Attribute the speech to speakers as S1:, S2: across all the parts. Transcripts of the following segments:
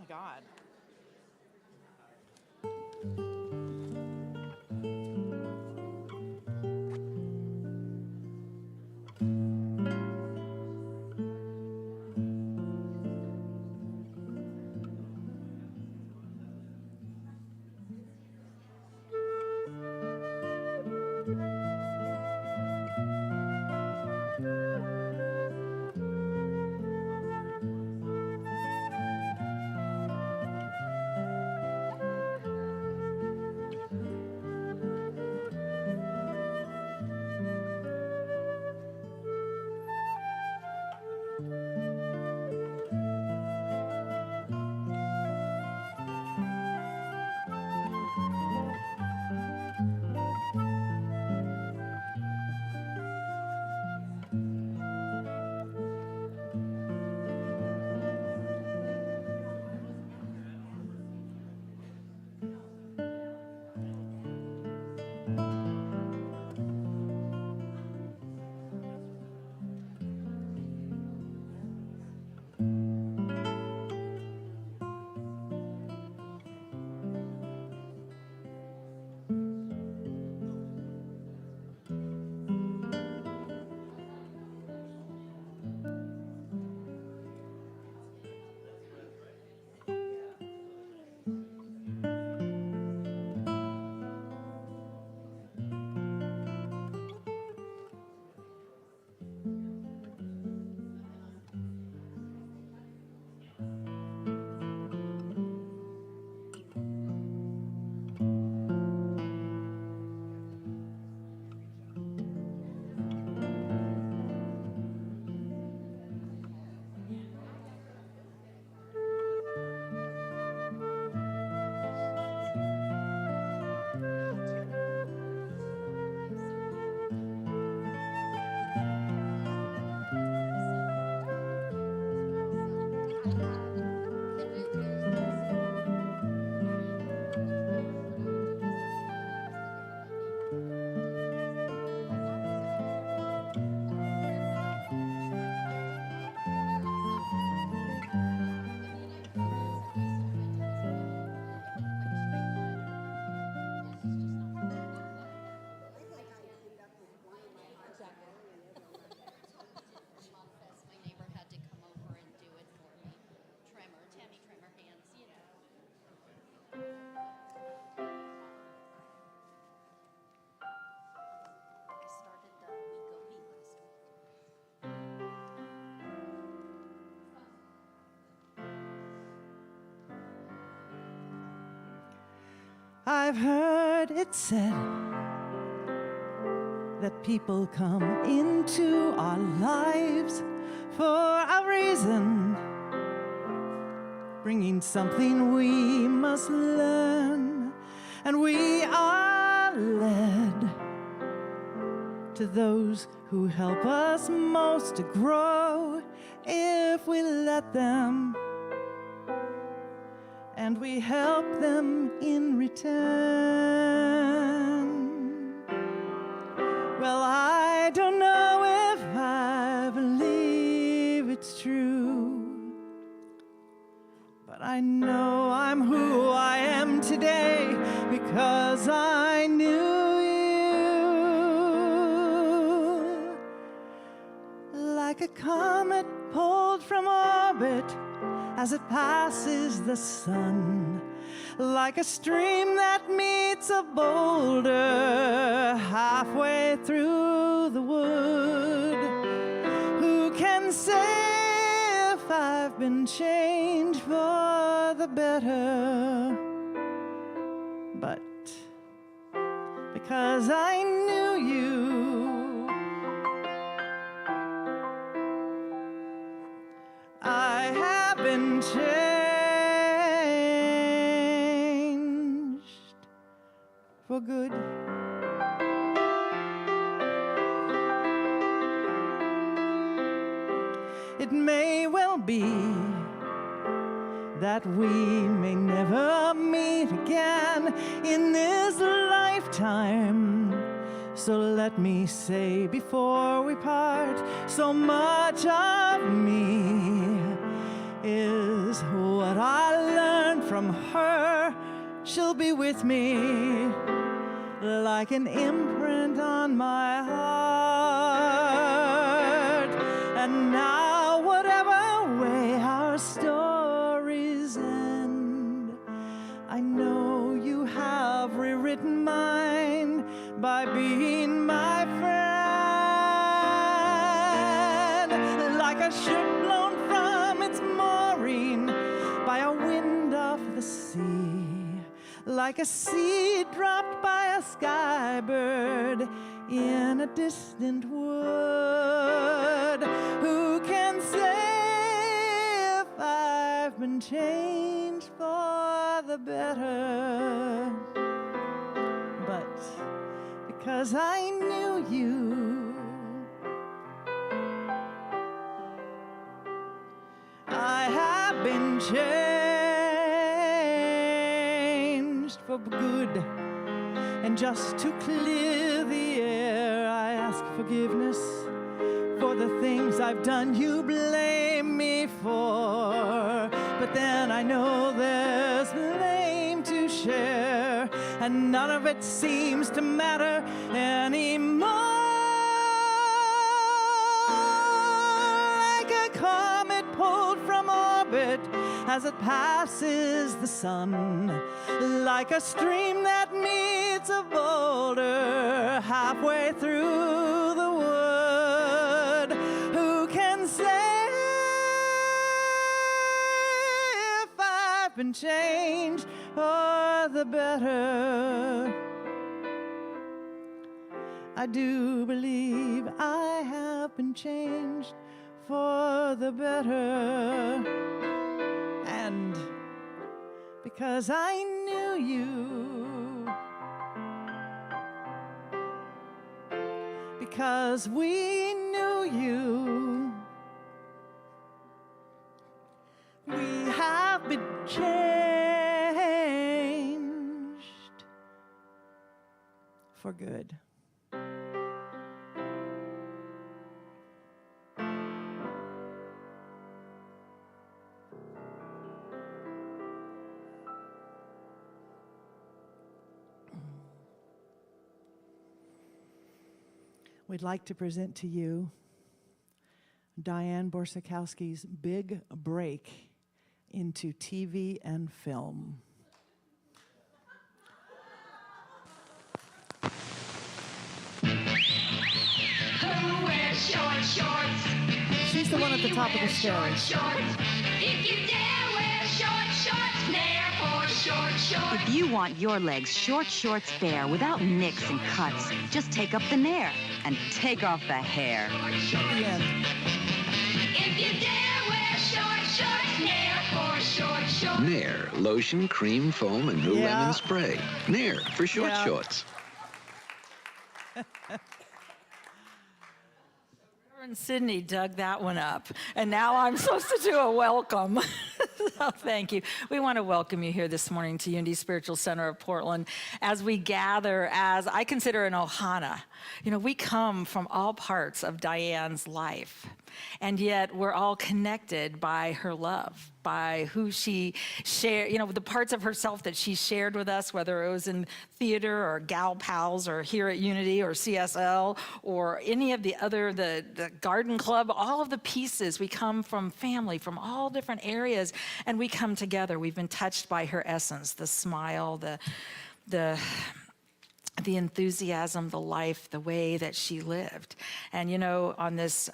S1: God.
S2: I've heard it said that people come into our lives for a reason, bringing something we must learn, and we are led to those who help us most to grow if we let them, and we help them in return. Well, I don't know if I believe it's true, but I know I'm who I am today because I knew you. Like a comet pulled from orbit as it passes the sun, like a stream that meets a boulder halfway through the wood. Who can say if I've been changed for the better? But because I knew you, I have been changed for good. It may well be that we may never meet again in this lifetime. So let me say before we part, so much of me is what I love. she'll be with me like an imprint on my heart. And now, whatever way our stories end, I know you have rewritten mine by being my friend. Like a ship blown from its mooring by a wind off the sea, like a seed dropped by a skybird in a distant wood. Who can say if I've been changed for the better? But because I knew you, I have been changed for good. And just to clear the air, I ask forgiveness for the things I've done you blame me for. But then I know there's blame to share, and none of it seems to matter anymore. Like a comet pulled from orbit as it passes the sun, like a stream that meets a boulder halfway through the wood. Who can say if I've been changed for the better? I do believe I have been changed for the better. And because I knew you, because we knew you, we have been changed for good. We'd like to present to you Dianne Borcyckowski's big break into TV and film.
S1: Who wears short shorts?
S2: She's the one at the top of the stairs.
S1: Short shorts. If you dare wear short shorts, nair for short shorts.
S3: If you want your legs short shorts bare without nicks and cuts, just take up the nair and take off the hair.
S2: The end.
S1: If you dare wear short shorts, nair for short shorts.
S4: Nair, lotion, cream, foam, and new
S2: Yeah.
S4: lemon spray. Nair for short
S2: Yeah.
S4: shorts.
S5: And Sydney dug that one up, and now I'm supposed to do a welcome. So thank you. We want to welcome you here this morning to Unity Spiritual Center of Portland as we gather as I consider an ohana. You know, we come from all parts of Dianne's life, and yet we're all connected by her love, by who she shared, you know, the parts of herself that she shared with us, whether it was in theater or Gal Pals or here at Unity or CSL or any of the other, the garden club, all of the pieces. We come from family, from all different areas, and we come together. We've been touched by her essence, the smile, the enthusiasm, the life, the way that she lived. And you know, on this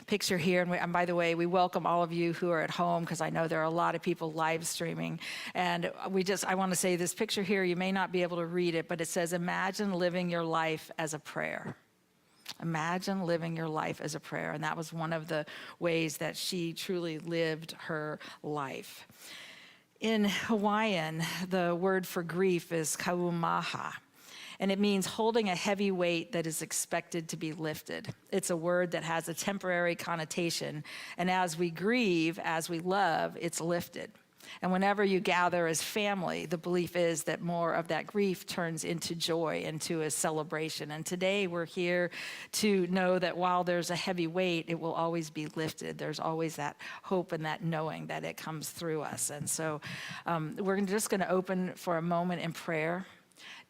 S5: picture here, and by the way, we welcome all of you who are at home, because I know there are a lot of people live streaming. And I want to say this picture here, you may not be able to read it, but it says, imagine living your life as a prayer. Imagine living your life as a prayer. And that was one of the ways that she truly lived her life. In Hawaiian, the word for grief is kaumaha. And it means holding a heavy weight that is expected to be lifted. It's a word that has a temporary connotation. And as we grieve, as we love, it's lifted. And whenever you gather as family, the belief is that more of that grief turns into joy, into a celebration. And today we're here to know that while there's a heavy weight, it will always be lifted. There's always that hope and that knowing that it comes through us. And so we're just going to open for a moment in prayer.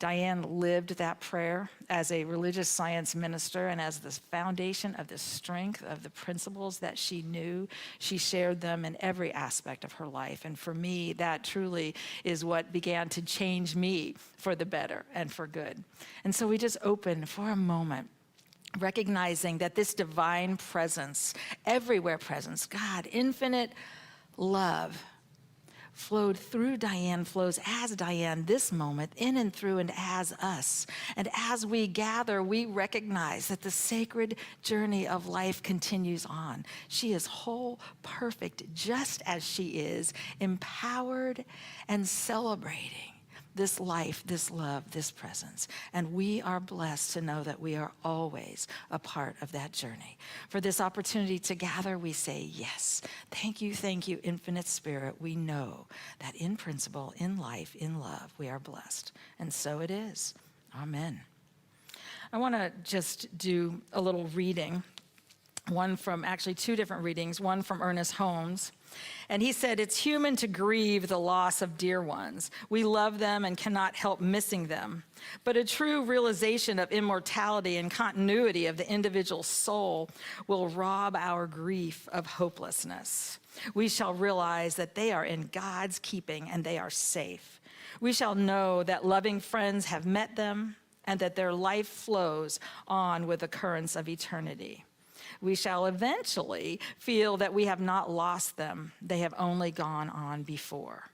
S5: Dianne lived that prayer as a religious science minister, and as the foundation of the strength of the principles that she knew, she shared them in every aspect of her life. And for me, that truly is what began to change me for the better and for good. And so we just open for a moment, recognizing that this divine presence, everywhere presence, God, infinite love, flowed through Dianne, flows as Dianne this moment, in and through and as us. And as we gather, we recognize that the sacred journey of life continues on. She is whole, perfect, just as she is, empowered and celebrating this life, this love, this presence. And we are blessed to know that we are always a part of that journey. For this opportunity to gather, we say yes. Thank you, Infinite Spirit. We know that in principle, in life, in love, we are blessed. And so it is. Amen. I want to just do a little reading. Actually two different readings, one from Ernest Holmes. And he said, "It's human to grieve the loss of dear ones. We love them and cannot help missing them. But a true realization of immortality and continuity of the individual soul will rob our grief of hopelessness. We shall realize that they are in God's keeping and they are safe. We shall know that loving friends have met them and that their life flows on with the currents of eternity. We shall eventually feel that we have not lost them. They have only gone on before.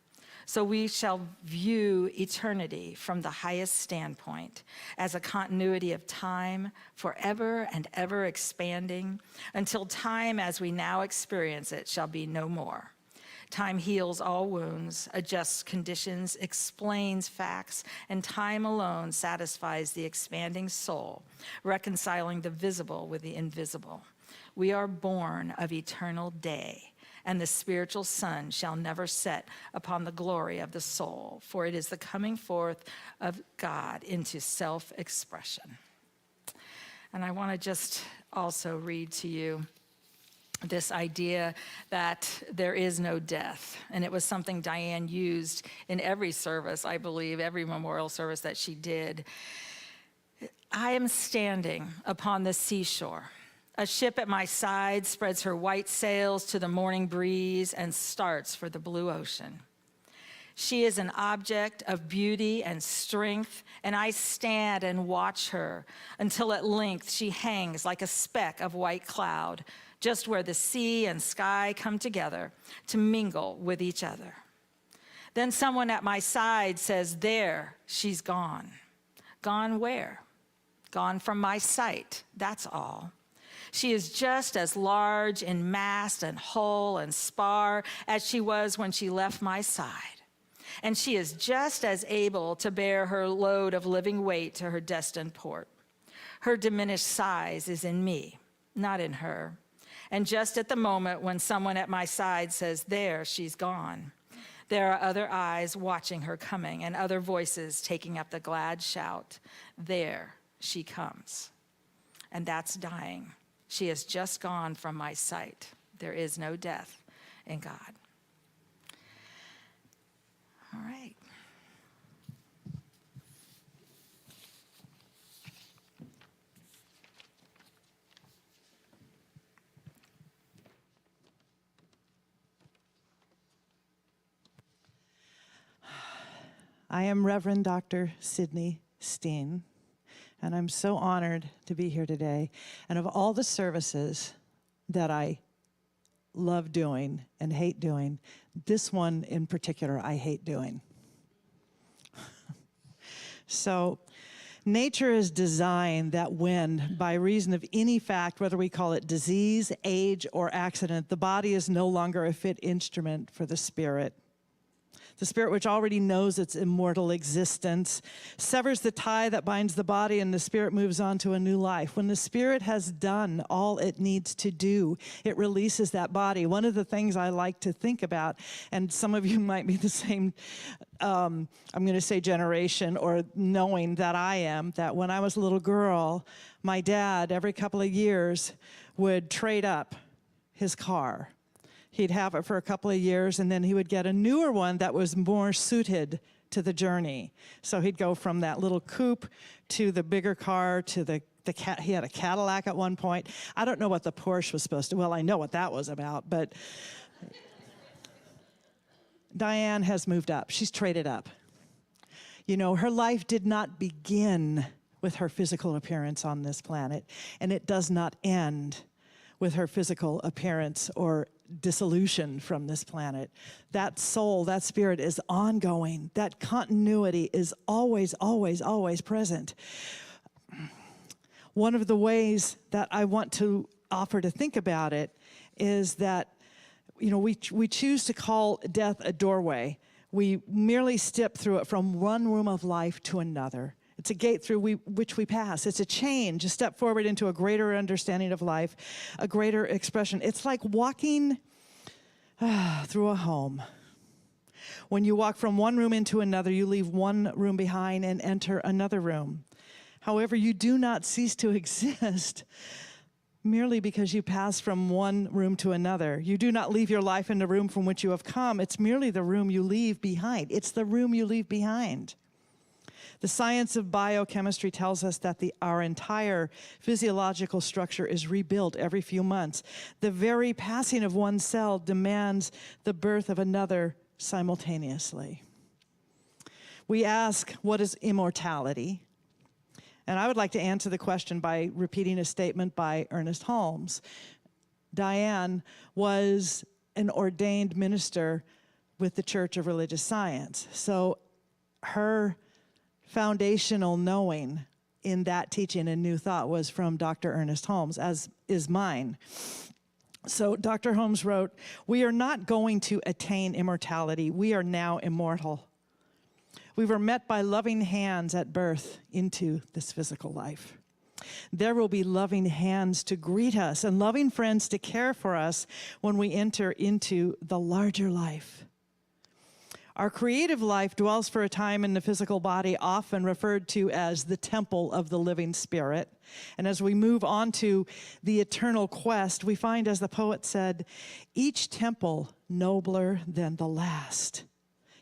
S5: So we shall view eternity from the highest standpoint as a continuity of time, forever and ever expanding, until time as we now experience it shall be no more. Time heals all wounds, adjusts conditions, explains facts, and time alone satisfies the expanding soul, reconciling the visible with the invisible. We are born of eternal day, and the spiritual sun shall never set upon the glory of the soul, for it is the coming forth of God into self-expression." And I want to just also read to you this idea that there is no death. And it was something Dianne used in every service, I believe, every memorial service that she did. "I am standing upon the seashore. A ship at my side spreads her white sails to the morning breeze and starts for the blue ocean. She is an object of beauty and strength, and I stand and watch her until at length she hangs like a speck of white cloud, just where the sea and sky come together to mingle with each other. Then someone at my side says, 'There, she's gone.' Gone where? Gone from my sight, that's all. She is just as large in mast and hull and spar as she was when she left my side. And she is just as able to bear her load of living weight to her destined port. Her diminished size is in me, not in her. And just at the moment when someone at my side says, 'There, she's gone,' there are other eyes watching her coming and other voices taking up the glad shout, 'There she comes.' And that's dying. She has just gone from my sight. There is no death in God." All right.
S2: I am Reverend Dr. Sydney Steen, and I'm so honored to be here today. And of all the services that I love doing and hate doing, this one in particular I hate doing. So nature is designed that when, by reason of any fact, whether we call it disease, age, or accident, the body is no longer a fit instrument for the spirit, the spirit which already knows its immortal existence, severs the tie that binds the body, and the spirit moves on to a new life. When the spirit has done all it needs to do, it releases that body. One of the things I like to think about, and some of you might be the same, I'm going to say generation, or knowing that I am, that when I was a little girl, my dad, every couple of years, would trade up his car. He'd have it for a couple of years, and then he would get a newer one that was more suited to the journey. So he'd go from that little coupe to the bigger car to he had a Cadillac at one point. I don't know what the Porsche was supposed to, well, I know what that was about, but Dianne has moved up. She's traded up. You know, her life did not begin with her physical appearance on this planet, and it does not end with her physical appearance or dissolution from this planet. That soul, that spirit is ongoing. That continuity is always, always, always present. One of the ways that I want to offer to think about it is that, you know, we choose to call death a doorway. We merely step through it from one room of life to another. It's a gate through which we pass. It's a change, a step forward into a greater understanding of life, a greater expression. It's like walking through a home. When you walk from one room into another, you leave one room behind and enter another room. However, you do not cease to exist merely because you pass from one room to another. You do not leave your life in the room from which you have come. It's merely the room you leave behind. It's the room you leave behind. The science of biochemistry tells us that our entire physiological structure is rebuilt every few months. The very passing of one cell demands the birth of another simultaneously. We ask, what is immortality? And I would like to answer the question by repeating a statement by Ernest Holmes. Dianne was an ordained minister with the Church of Religious Science. So her foundational knowing in that teaching and new thought was from Dr. Ernest Holmes, as is mine. So Dr. Holmes wrote, "We are not going to attain immortality. We are now immortal. We were met by loving hands at birth into this physical life. There will be loving hands to greet us and loving friends to care for us when we enter into the larger life. Our creative life dwells for a time in the physical body, often referred to as the temple of the living spirit. And as we move on to the eternal quest, we find, as the poet said, each temple nobler than the last."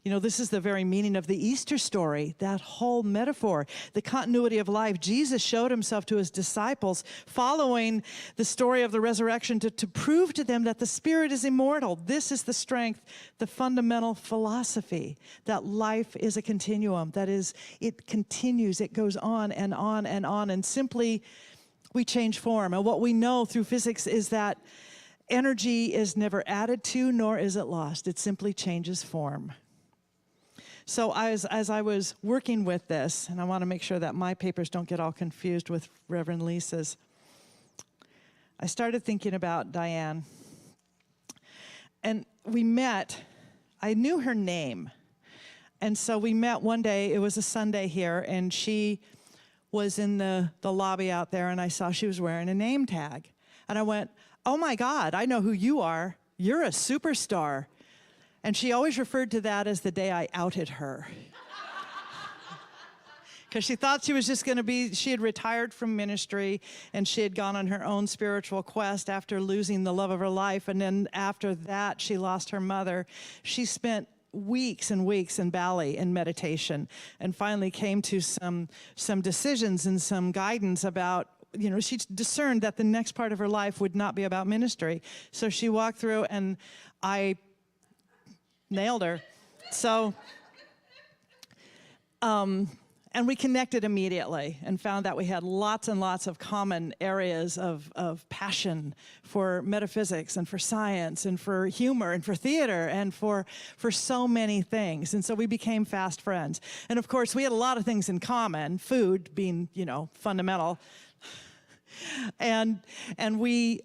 S2: You know, this is the very meaning of the Easter story, that whole metaphor, the continuity of life. Jesus showed himself to his disciples following the story of the resurrection to prove to them that the spirit is immortal. This is the strength, the fundamental philosophy, that life is a continuum, that is, it continues, it goes on and on and on, and simply we change form. And what we know through physics is that energy is never added to, nor is it lost. It simply changes form. So as I was working with this, and I want to make sure that my papers don't get all confused with Reverend Lisa's, I started thinking about Dianne. And we met, I knew her name. And so we met one day, it was a Sunday here, and she was in the lobby out there, and I saw she was wearing a name tag. And I went, "Oh my God, I know who you are. You're a superstar." And she always referred to that as the day I outed her. Because she thought she was just going to be, she had retired from ministry, and she had gone on her own spiritual quest after losing the love of her life. And then after that, she lost her mother. She spent weeks and weeks in Bali in meditation, and finally came to some decisions and some guidance about, you know, she discerned that the next part of her life would not be about ministry. So she walked through, and I nailed her. So, and we connected immediately and found that we had lots and lots of common areas of passion for metaphysics and for science and for humor and for theater and for so many things. And so we became fast friends. And of course, we had a lot of things in common, food being, you know, fundamental. and we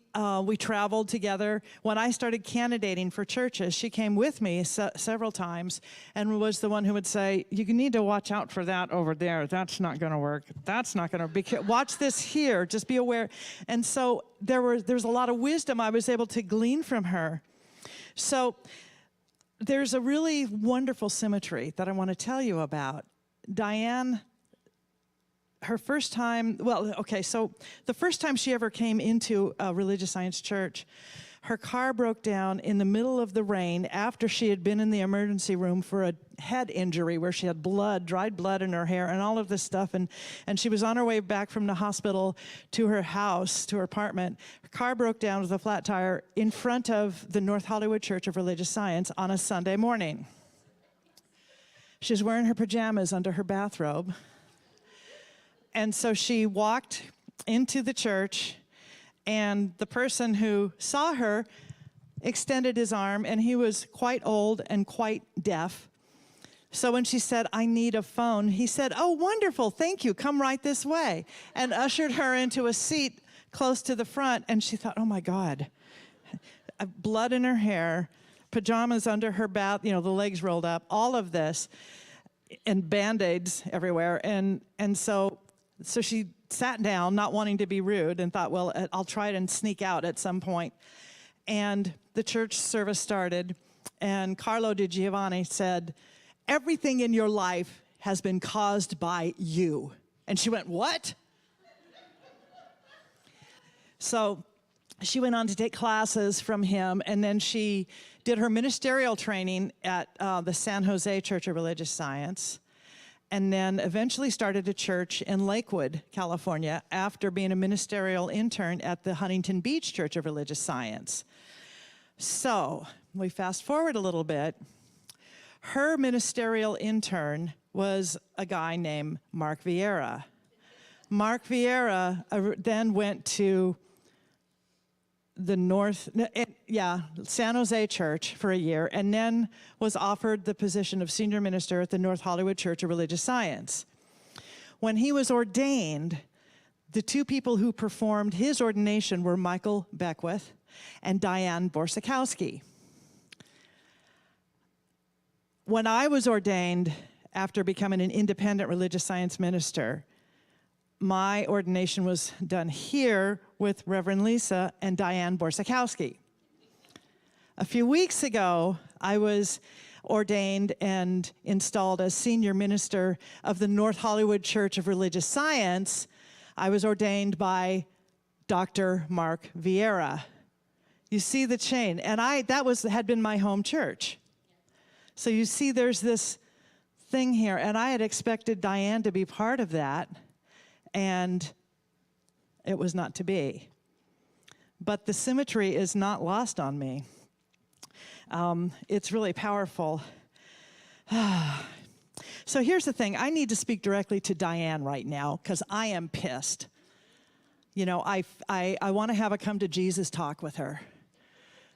S2: traveled together. When I started candidating for churches, she came with me several times and was the one who would say, "You need to watch out for that over there. That's not going to work. That's not going to be. Watch this here. Just be aware." And so there's a lot of wisdom I was able to glean from her. So there's a really wonderful symmetry that I want to tell you about. Dianne, her first time, so the first time she ever came into a religious science church, her car broke down in the middle of the rain after she had been in the emergency room for a head injury where she had dried blood in her hair and all of this stuff. And she was on her way back from the hospital to her house, to her apartment. Her car broke down with a flat tire in front of the North Hollywood Church of Religious Science on a Sunday morning. She was wearing her pajamas under her bathrobe. And so she walked into the church, and the person who saw her extended his arm, and he was quite old and quite deaf. So when she said, "I need a phone," he said, "Oh, wonderful, thank you, come right this way," and ushered her into a seat close to the front. And she thought, "Oh my God," blood in her hair, pajamas under her bath, the legs rolled up, all of this, and Band-Aids everywhere. And so she sat down, not wanting to be rude, and thought, well, I'll try and sneak out at some point. And the church service started, and Carlo Di Giovanni said, "Everything in your life has been caused by you." And she went, "What?" So she went on to take classes from him, and then she did her ministerial training at the San Jose Church of Religious Science, and then eventually started a church in Lakewood, California, after being a ministerial intern at the Huntington Beach Church of Religious Science. So we fast forward a little bit. Her ministerial intern was a guy named Mark Vieira. Mark Vieira then went to San Jose Church for a year, and then was offered the position of senior minister at the North Hollywood Church of Religious Science. When he was ordained, the two people who performed his ordination were Michael Beckwith and Dianne Borcyckowski. When I was ordained after becoming an independent religious science minister, my ordination was done here with Reverend Lisa and Dianne Borcyckowski. A few weeks ago, I was ordained and installed as senior minister of the North Hollywood Church of Religious Science. I was ordained by Dr. Mark Vieira. You see the chain, and had been my home church. So you see there's this thing here, and I had expected Dianne to be part of that, and it was not to be. But the symmetry is not lost on me. It's really powerful. So here's the thing. I need to speak directly to Dianne right now because I am pissed. I want to have a come to Jesus talk with her.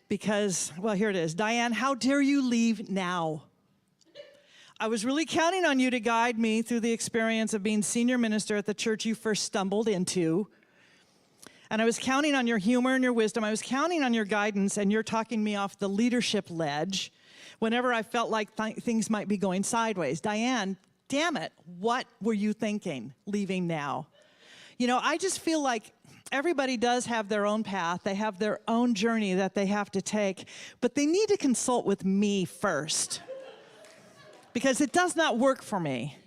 S2: Because, well, here it is. Dianne, how dare you leave now? I was really counting on you to guide me through the experience of being senior minister at the church you first stumbled into. And I was counting on your humor and your wisdom. I was counting on your guidance, and you're talking me off the leadership ledge whenever I felt like things might be going sideways. Dianne, damn it, what were you thinking leaving now? I just feel like everybody does have their own path. They have their own journey that they have to take, but they need to consult with me first because it does not work for me.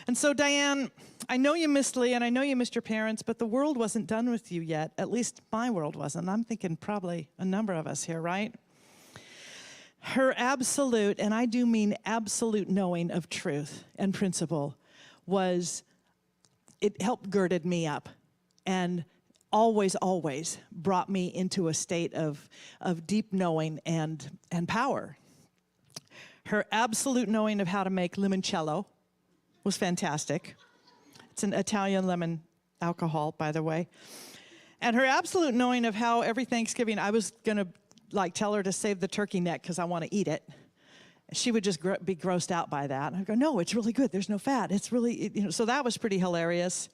S2: And so, Dianne, I know you missed Lee, and I know you missed your parents, but the world wasn't done with you yet. At least my world wasn't. I'm thinking probably a number of us here, right? Her absolute, and I do mean absolute knowing of truth and principle it helped girded me up and always brought me into a state of deep knowing and power. Her absolute knowing of how to make limoncello was fantastic. It's an Italian lemon alcohol, by the way. And her absolute knowing of how every Thanksgiving I was going to tell her to save the turkey neck because I want to eat it. She would just be grossed out by that. I'd go, no, it's really good. There's no fat. It's really, so that was pretty hilarious.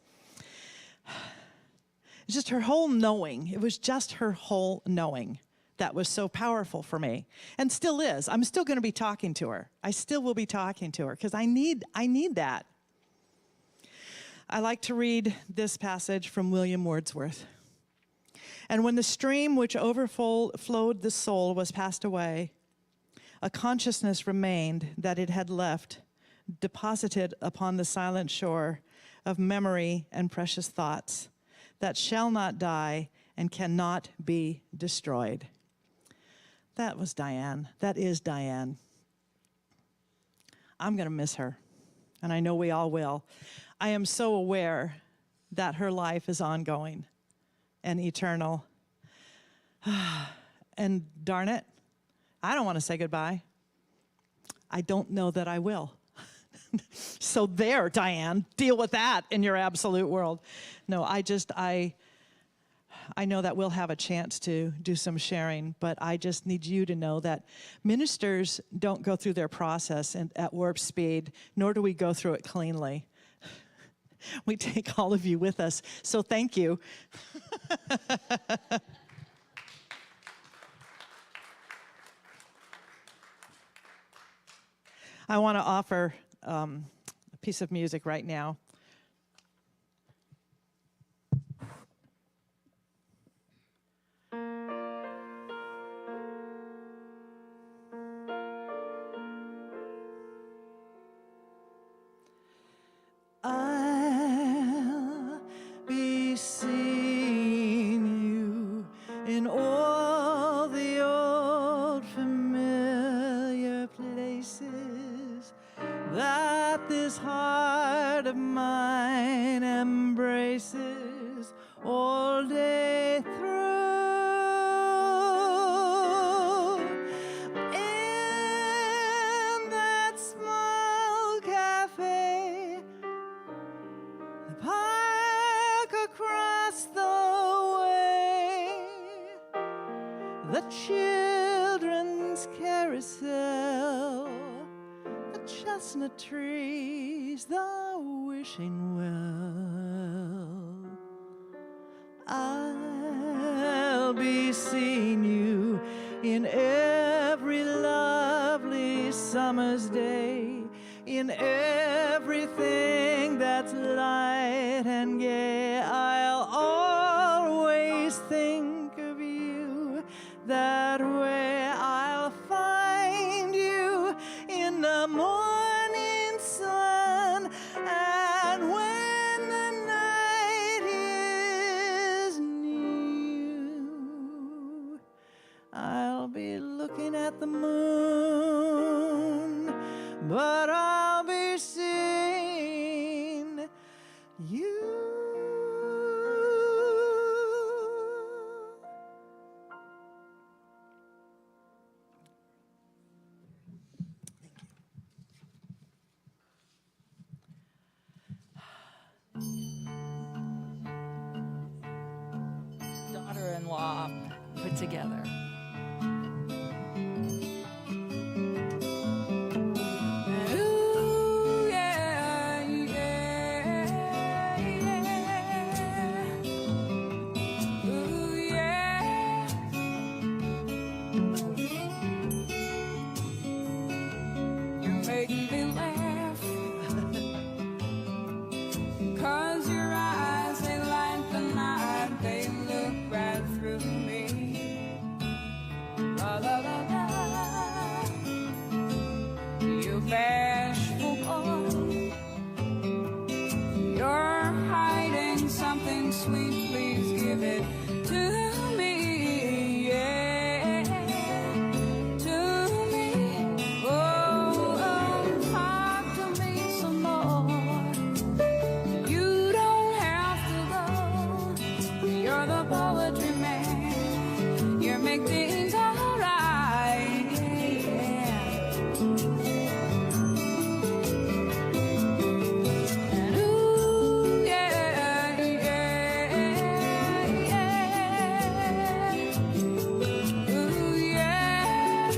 S2: It's just her whole knowing. It was just her whole knowing that was so powerful for me, and still is. I'm still going to be talking to her. I still will be talking to her because I need that. I like to read this passage from William Wordsworth. And when the stream which overflowed the soul was passed away, a consciousness remained that it had left, deposited upon the silent shore of memory and precious thoughts that shall not die and cannot be destroyed. That was Dianne. That is Dianne. I'm going to miss her, and I know we all will. I am so aware that her life is ongoing and eternal. And darn it, I don't want to say goodbye. I don't know that I will. So there, Dianne, deal with that in your absolute world. No, I know that we'll have a chance to do some sharing, but I just need you to know that ministers don't go through their process at warp speed, nor do we go through it cleanly. We take all of you with us, so thank you. I want to offer a piece of music right now. I'll be seeing you in all the old familiar places that this heart of mine embraces all day through. In that small cafe, the park across the way, the children's carousel, the chestnut trees, the wishing well. I'll be seeing you in every lovely summer's day, in everything that's light and gay. I'll always think of you that way. I'll find you in the morning sun, and when the night is new, I'll be looking at the moon, but I'll be seeing you.
S5: Daughter-in-law put together. Ooh, yeah, yeah, yeah. Ooh, yeah. You make me laugh, 'cause your eyes, they light the night, they look right through me. La la la la. You bashful boy, you're hiding something sweet. Please give it to me, yeah, to me. Oh, talk to me some more. You don't have to go. You're the poetry man. You make things alright, yeah. And ooh, yeah, yeah, yeah. Ooh, yeah.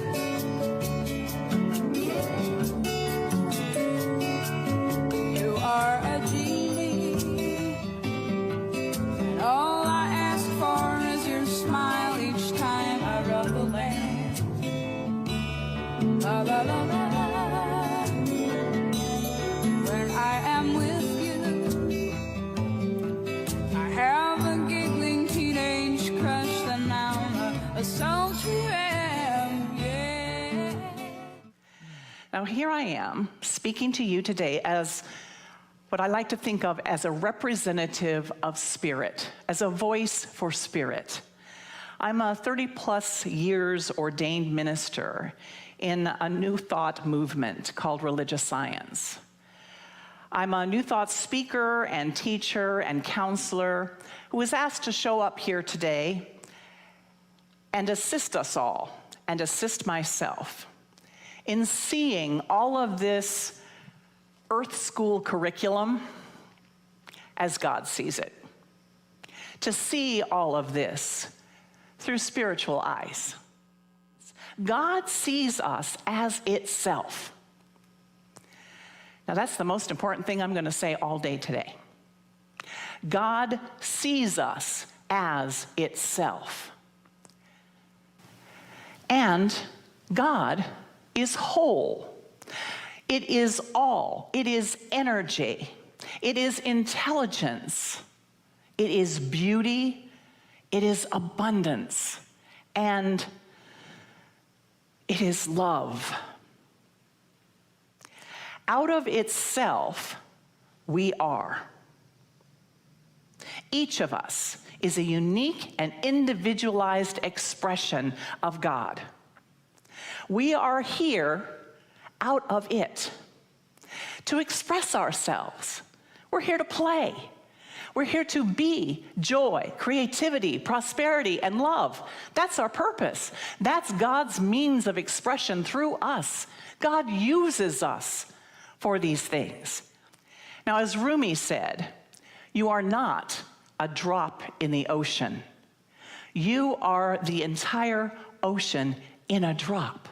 S5: You are a genie, and all I
S1: La la la la. When I am with you, I have a giggling teenage crush, and now a sultry ram, yeah.
S6: Now, here I am speaking to you today as what I like to think of as a representative of spirit, as a voice for spirit. I'm a 30-plus years ordained minister in a New Thought movement called religious science. I'm a New Thought speaker and teacher and counselor who was asked to show up here today and assist us all, and assist myself in seeing all of this Earth School curriculum as God sees it. To see all of this through spiritual eyes. God sees us as itself. Now that's the most important thing I'm going to say all day today. God sees us as itself. And God is whole. It is all. It is energy. It is intelligence. It is beauty. It is abundance. And it is love. Out of itself, we are. Each of us is a unique and individualized expression of God. We are here out of it to express ourselves. We're here to play. We're here to be joy, creativity, prosperity, and love. That's our purpose. That's God's means of expression through us. God uses us for these things. Now, as Rumi said, you are not a drop in the ocean. You are the entire ocean in a drop.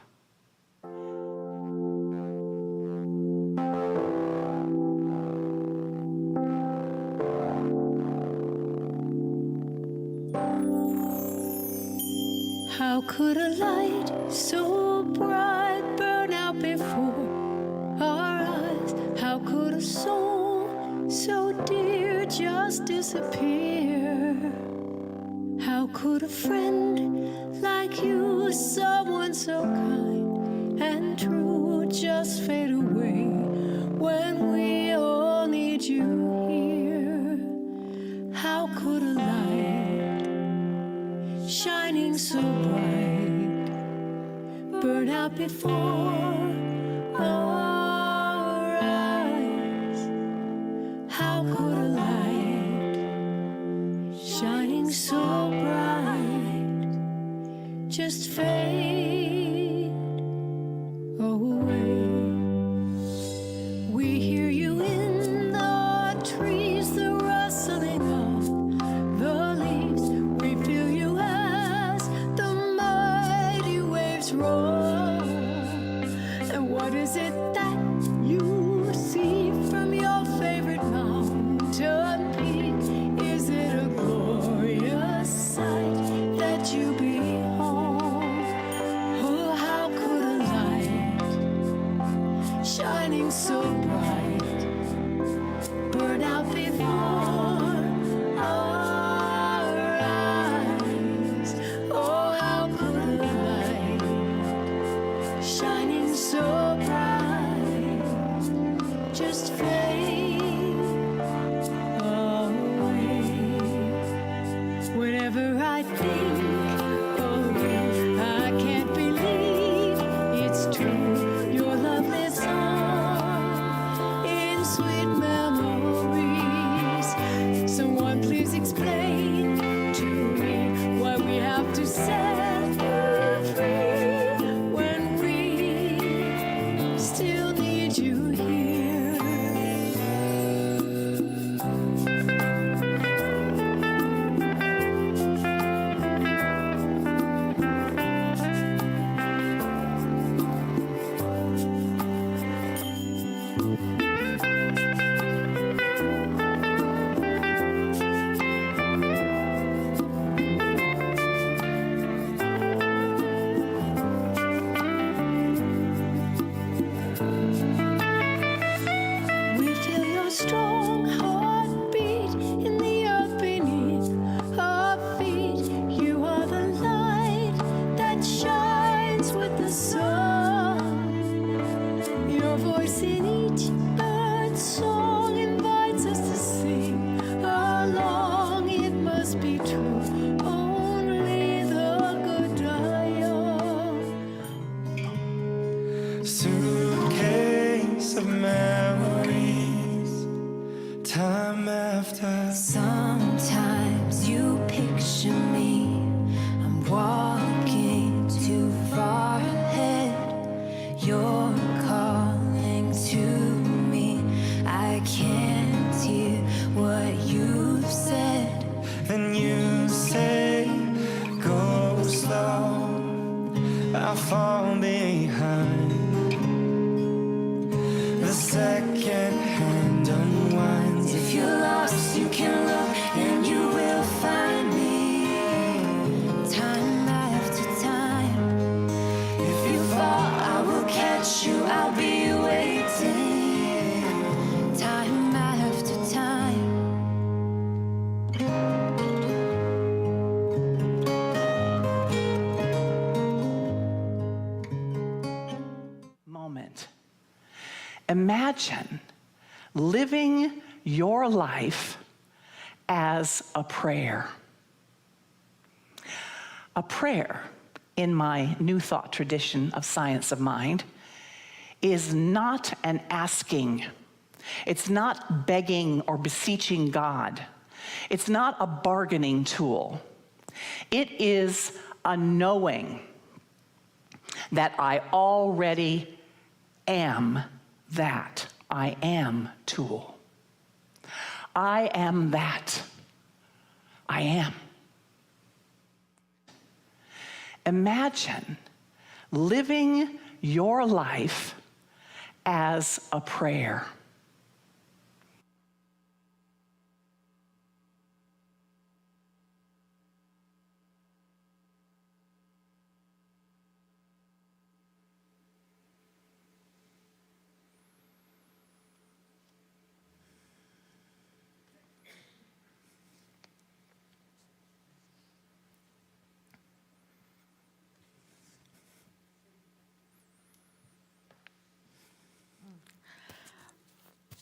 S1: How could a light so bright burn out before our eyes? How could a soul so dear just disappear? How could a friend like you, someone so kind and true, just fade away when we all need you here? How could a light shining so bright burn out before our eyes? How could a light shining so bright just fade away? We hear you in the trees, the rustling of the leaves. We feel you as the mighty waves roll. And what is it that you see from your favorite mountain peak? Is it a glorious sight that you behold? Oh, how could a light shining so bright burn out before our eyes? Oh, how could a light shining so bright just fade away? Whenever I think of you, I can't believe it's true. Your love lives on in sweet memories. Someone please explain to me why we have to set you free when we still need you here.
S7: suitcase of memories, time after.
S1: Sometimes you picture me, I'm walking too far ahead. You're calling to me, I can't hear what you've said.
S7: Then you say, go slow, I fall behind. The second hand unwinds.
S1: If you're lost, you can look and you will find me. Time after time. If you fall, I will catch you, I'll be waiting. Time after time.
S6: Moment. Imagine living your life as a prayer. A prayer, in my New Thought tradition of science of mind, is not an asking. It's not begging or beseeching God. It's not a bargaining tool. It is a knowing that I already am that I am tool. I am that I am. Imagine living your life as a prayer.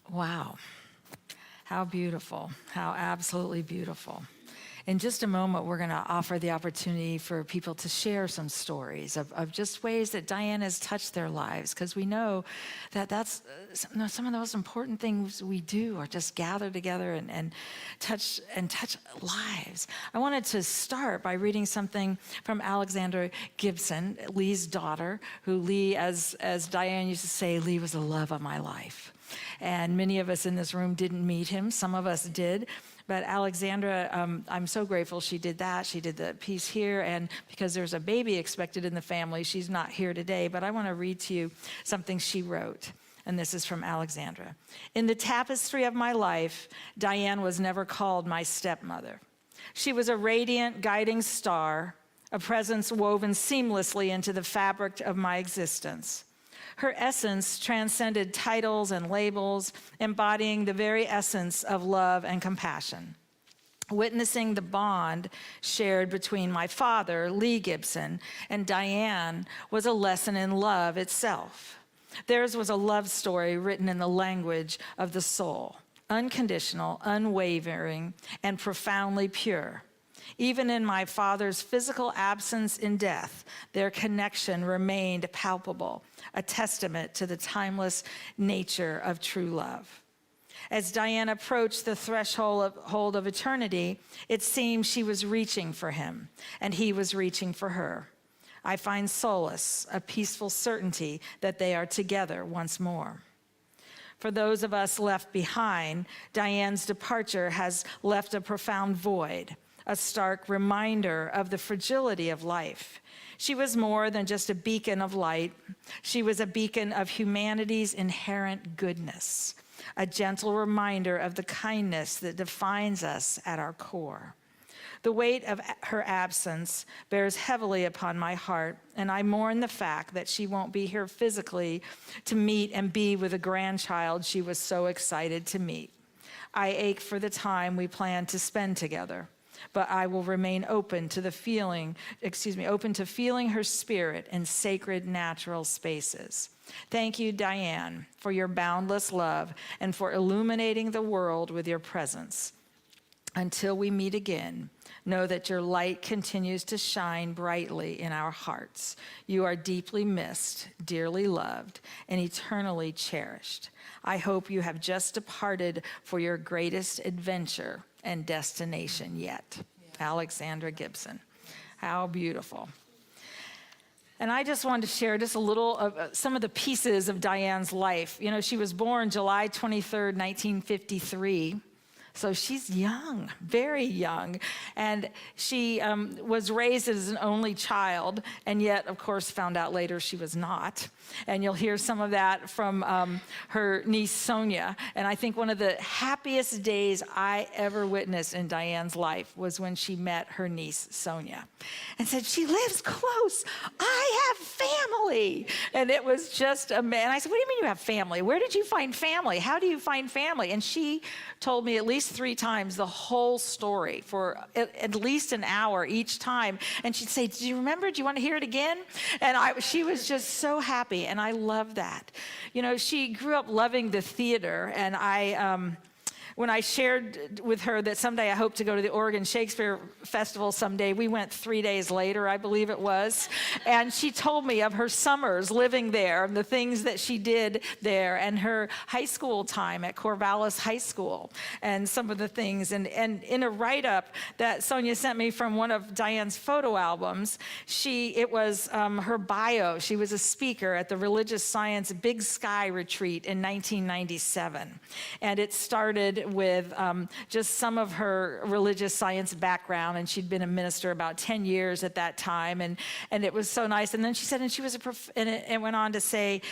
S5: Wow. How beautiful. How absolutely beautiful. In just a moment, we're going to offer the opportunity for people to share some stories of just ways that Dianne has touched their lives, because we know that that's some of the most important things we do are just gather together and touch lives. I wanted to start by reading something from Alexandra Gibson, Lee's daughter, who Lee, as Dianne used to say, Lee was the love of my life. And many of us in this room didn't meet him. Some of us did. But Alexandra, I'm so grateful she did that. She did the piece here. And because there's a baby expected in the family, she's not here today. But I want to read to you something she wrote. And this is from Alexandra. In the tapestry of my life, Dianne was never called my stepmother. She was a radiant, guiding star, a presence woven seamlessly into the fabric of my existence. Her essence transcended titles and labels, embodying the very essence of love and compassion. Witnessing the bond shared between my father, Lee Gibson, and Dianne was a lesson in love itself. Theirs was a love story written in the language of the soul, unconditional, unwavering, and profoundly pure. Even in my father's physical absence in death, their connection remained palpable, a testament to the timeless nature of true love. As Dianne approached the threshold of eternity, it seemed she was reaching for him, and he was reaching for her. I find solace, a peaceful certainty that they are together once more. For those of us left behind, Dianne's departure has left a profound void, a stark reminder of the fragility of life. She was more than just a beacon of light. She was a beacon of humanity's inherent goodness, a gentle reminder of the kindness that defines us at our core. The weight of her absence bears heavily upon my heart, and I mourn the fact that she won't be here physically to meet and be with a grandchild she was so excited to meet. I ache for the time we plan to spend together, but I will remain open to feeling her spirit in sacred natural spaces. Thank you, Dianne, for your boundless love and for illuminating the world with your presence. Until we meet again, know that your light continues to shine brightly in our hearts. You are deeply missed, dearly loved, and eternally cherished. I hope you have just departed for your greatest adventure and destination yet. Alexandra Gibson. How beautiful. And I just wanted to share just a little of some of the pieces of Dianne's life. You know, she was born July 23rd, 1953. So she's young, very young. And she was raised as an only child, and yet, of course, found out later she was not. And you'll hear some of that from her niece, Sonia. And I think one of the happiest days I ever witnessed in Dianne's life was when she met her niece, Sonia, and said, she lives close. I have family. And it was just a man. I said, what do you mean you have family? Where did you find family? How do you find family? And she told me at least 3 times the whole story for at least an hour each time. And she'd say, do you remember? Do you want to hear it again? And she was just so happy. And I love that. You know, she grew up loving the theater. And when I shared with her that someday I hope to go to the Oregon Shakespeare Festival someday, we went 3 days later, I believe it was. And she told me of her summers living there and the things that she did there and her high school time at Corvallis High School and some of the things. And in a write-up that Sonia sent me from one of Dianne's photo albums, it was her bio. She was a speaker at the Religious Science Big Sky Retreat in 1997. And it started with just some of her religious science background, and she'd been a minister about 10 years at that time, and it was so nice. And then she said, and she was and went on to say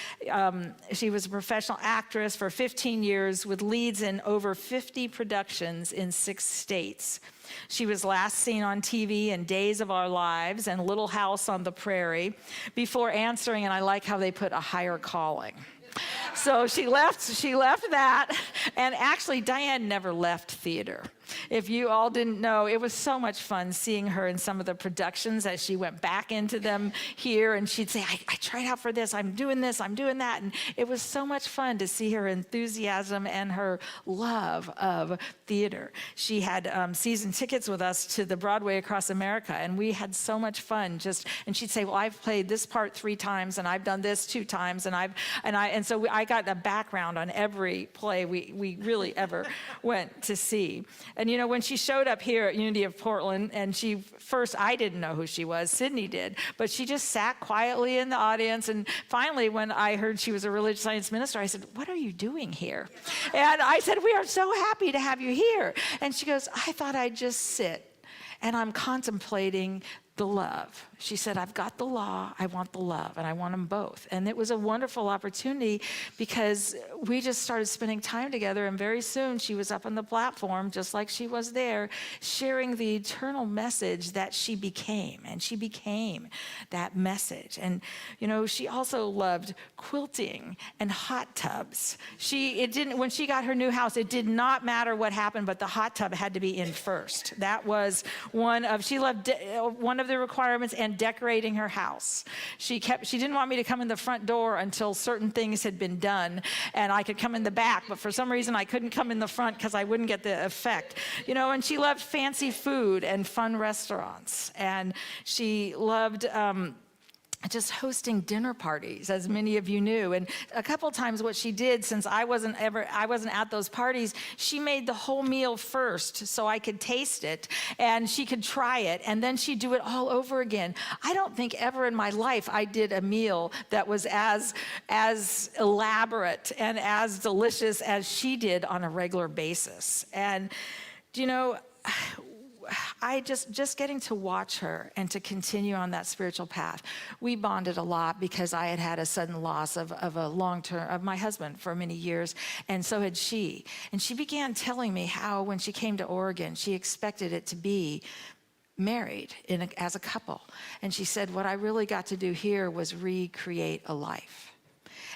S5: she was a professional actress for 15 years with leads in over 50 productions in 6 states. She was last seen on TV in Days of Our Lives and Little House on the Prairie before answering, and I like how they put a higher calling. So she left that, and actually Dianne never left theater. If you all didn't know, it was so much fun seeing her in some of the productions as she went back into them here, and she'd say, I tried out for this, I'm doing this, I'm doing that, and it was so much fun to see her enthusiasm and her love of theater. She had season tickets with us to the Broadway Across America, and we had so much fun and she'd say, well, I've played this part 3 times, and I've done this 2 times, and so I got a background on every play we really ever went to see. And you know, when she showed up here at Unity of Portland, and I didn't know who she was, Sydney did, but she just sat quietly in the audience. And finally, when I heard she was a religious science minister, I said, what are you doing here? And I said, we are so happy to have you here. And she goes, I thought I'd just sit, and I'm contemplating the love. She said, I've got the law, I want the love, and I want them both. And it was a wonderful opportunity because we just started spending time together, and very soon she was up on the platform, just like she was there, sharing the eternal message that she became, and she became that message. And, you know, she also loved quilting and hot tubs. When she got her new house, it did not matter what happened, but the hot tub had to be in first. That was she loved one of the requirements, and decorating her house. She didn't want me to come in the front door until certain things had been done, and I could come in the back, but for some reason I couldn't come in the front because I wouldn't get the effect. You know, and she loved fancy food and fun restaurants, and she loved just hosting dinner parties, as many of you knew. And a couple times what she did, since I wasn't at those parties, she made the whole meal first so I could taste it and she could try it, and then she'd do it all over again. I don't think ever in my life I did a meal that was as elaborate and as delicious as she did on a regular basis. And, you know, I just getting to watch her and to continue on that spiritual path. We bonded a lot because I had a sudden loss of my husband for many years, and so had she. And she began telling me how when she came to Oregon, she expected it to be married as a couple. And she said, what I really got to do here was recreate a life.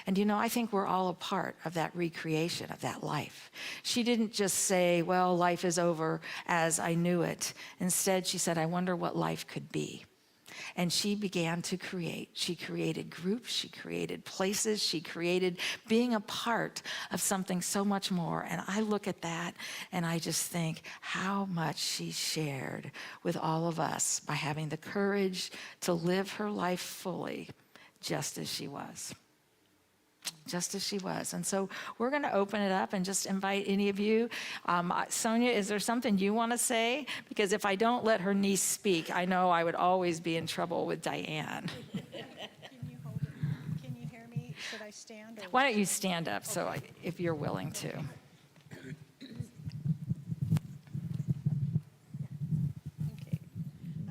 S5: And you know, I think we're all a part of that recreation of that life. She didn't just say, well, life is over as I knew it. Instead, she said, I wonder what life could be. And she began to create. She created groups, she created places, she created being a part of something so much more. And I look at that and I just think how much she shared with all of us by having the courage to live her life fully, just as she was. Just as she was. And so we're going to open it up and just invite any of you. Sonia, is there something you want to say? Because if I don't let her niece speak, I know I would always be in trouble with Dianne.
S8: Can you hold it? Can you hear me? Should I stand? Or
S5: Why don't you stand up if you're willing to?
S8: Okay.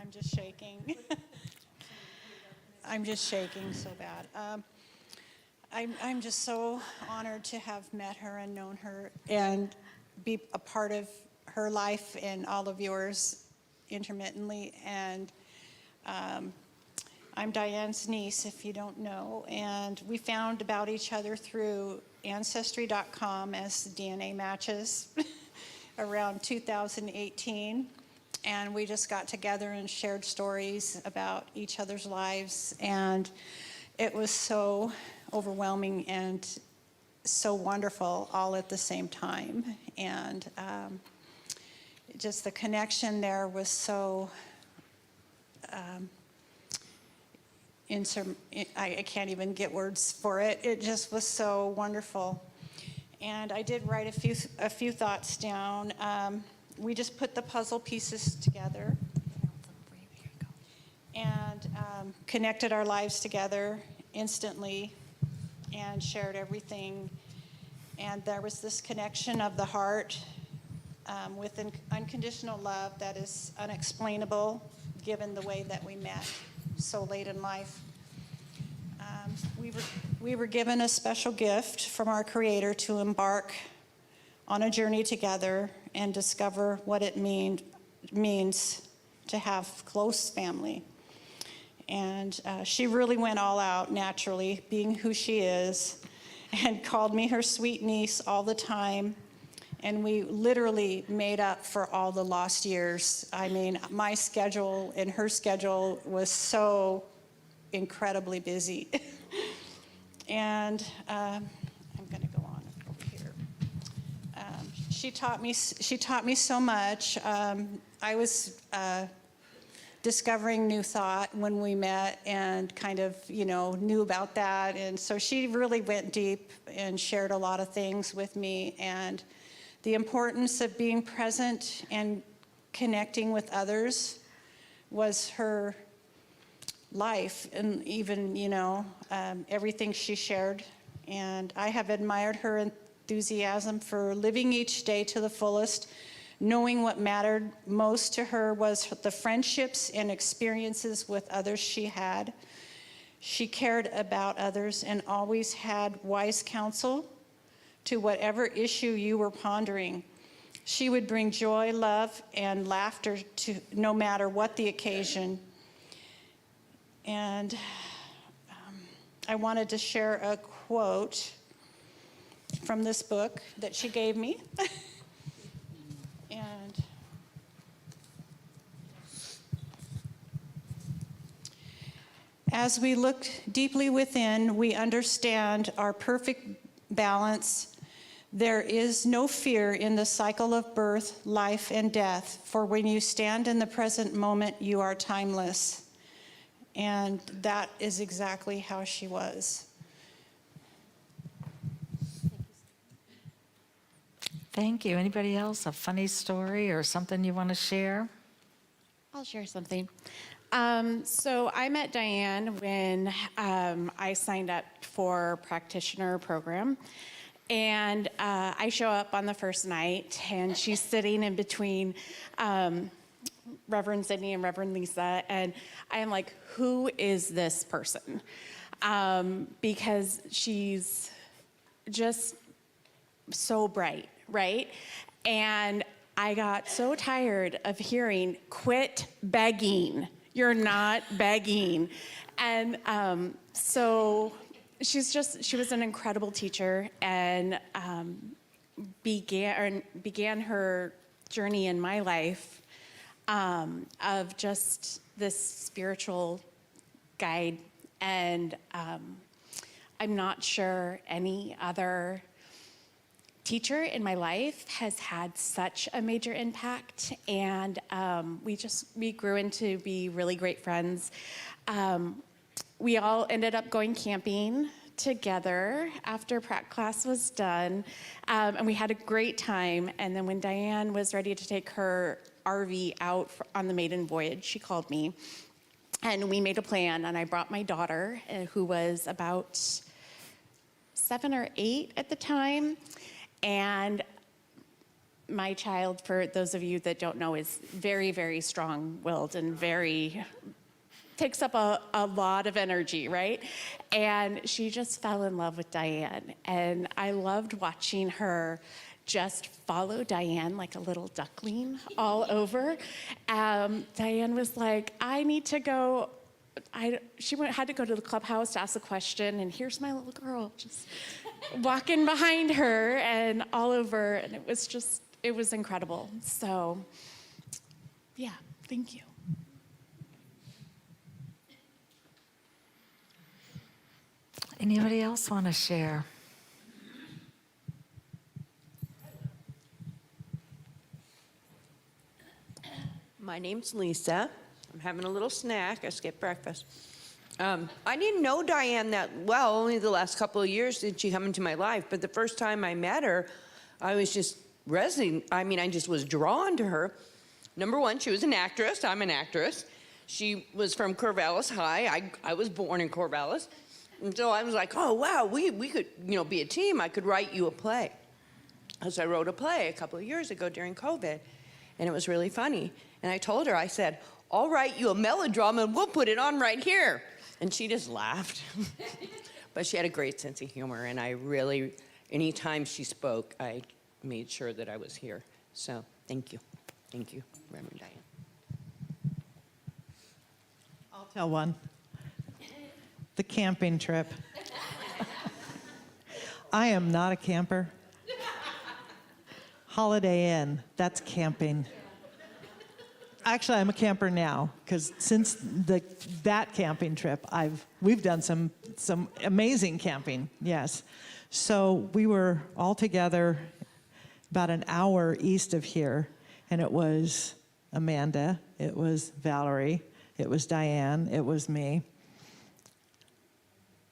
S8: I'm just shaking. I'm just shaking so bad. I'm just so honored to have met her and known her and be a part of her life and all of yours intermittently. And I'm Diane's niece, if you don't know, and we found about each other through Ancestry.com as DNA matches around 2018. And we just got together and shared stories about each other's lives, and it was so overwhelming and so wonderful all at the same time. And just the connection there was so I can't even get words for it. It just was so wonderful. And I did write a few thoughts down. We just put the puzzle pieces together and connected our lives together instantly and shared everything. And there was this connection of the heart with an unconditional love that is unexplainable given the way that we met so late in life. We were given a special gift from our Creator to embark on a journey together and discover what it means to have close family. And she really went all out naturally, being who she is, and called me her sweet niece all the time. And we literally made up for all the lost years. I mean, my schedule and her schedule was so incredibly busy. And I'm going to go on over here. She taught me so much. I was discovering New Thought when we met and kind of, knew about that. And so she really went deep and shared a lot of things with me. And the importance of being present and connecting with others was her life, and even, everything she shared. And I have admired her enthusiasm for living each day to the fullest, knowing what mattered most to her was the friendships and experiences with others she had. She cared about others and always had wise counsel to whatever issue you were pondering. She would bring joy, love, and laughter to no matter what the occasion. And I wanted to share a quote from this book that she gave me. And as we look deeply within, we understand our perfect balance. There is no fear in the cycle of birth, life, and death, for when you stand in the present moment, you are timeless. And that is exactly how she was.
S5: Thank you. Anybody else? A funny story or something you want to share?
S9: I'll share something. So I met Dianne when I signed up for a practitioner program. And I show up on the first night, and she's sitting in between Reverend Sydney and Reverend Lisa, and I am like, who is this person? Because she's just so bright, right? And I got so tired of hearing, quit begging. You're not begging. And so she was an incredible teacher, and began her journey in my life of just this spiritual guide, and I'm not sure any other teacher in my life has had such a major impact, and we grew into be really great friends. We all ended up going camping together after prac class was done, and we had a great time. And then when Dianne was ready to take her RV out on the maiden voyage, she called me, and we made a plan, and I brought my daughter, who was about 7 or 8 at the time. And my child, for those of you that don't know, is very, very strong-willed and takes up a lot of energy, right? And she just fell in love with Dianne. And I loved watching her just follow Dianne like a little duckling all over. Dianne was like, I need to go. She had to go to the clubhouse to ask a question, and here's my little girl just walking behind her and all over, and it was incredible. So, yeah, thank you.
S5: Anybody else want to share?
S10: My name's Lisa. I'm having a little snack. I skipped breakfast. I didn't know Dianne that well. Only the last couple of years did she come into my life. But the first time I met her, I was just I just was drawn to her. Number one, she was an actress. I'm an actress. She was from Corvallis High. I was born in Corvallis. And so I was like, oh, wow, we could, be a team. I could write you a play. So I wrote a play a couple of years ago during COVID, and it was really funny. And I told her, I said, I'll write you a melodrama, and we'll put it on right here. And she just laughed. But she had a great sense of humor, and I really, anytime she spoke, I made sure that I was here. So thank you. Thank you, Reverend Dianne.
S2: I'll tell one. The camping trip. I am not a camper. Holiday Inn, that's camping. Actually, I'm a camper now, because since that camping trip, we've done some amazing camping, yes. So we were all together about an hour east of here, and it was Amanda, it was Valerie, it was Dianne, it was me.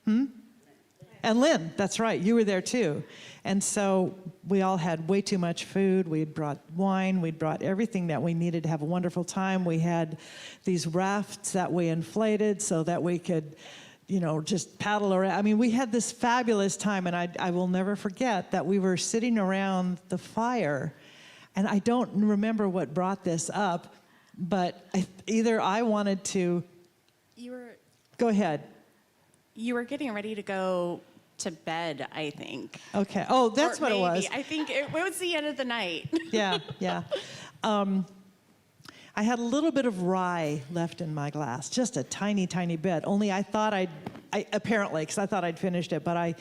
S2: And Lynn, that's right, you were there too. And so we all had way too much food. We had brought wine, we'd brought everything that we needed to have a wonderful time. We had these rafts that we inflated so that we could, just paddle around. I mean, we had this fabulous time, and I will never forget that we were sitting around the fire, and I don't remember what brought this up, but either I wanted to... Go ahead.
S9: You were getting ready to go to bed, I think.
S2: Okay. Oh, that's what it was.
S9: I think it was the end of the night.
S2: Yeah. I had a little bit of rye left in my glass, just a tiny, tiny bit. Only I thought apparently, because I thought I'd finished it, but I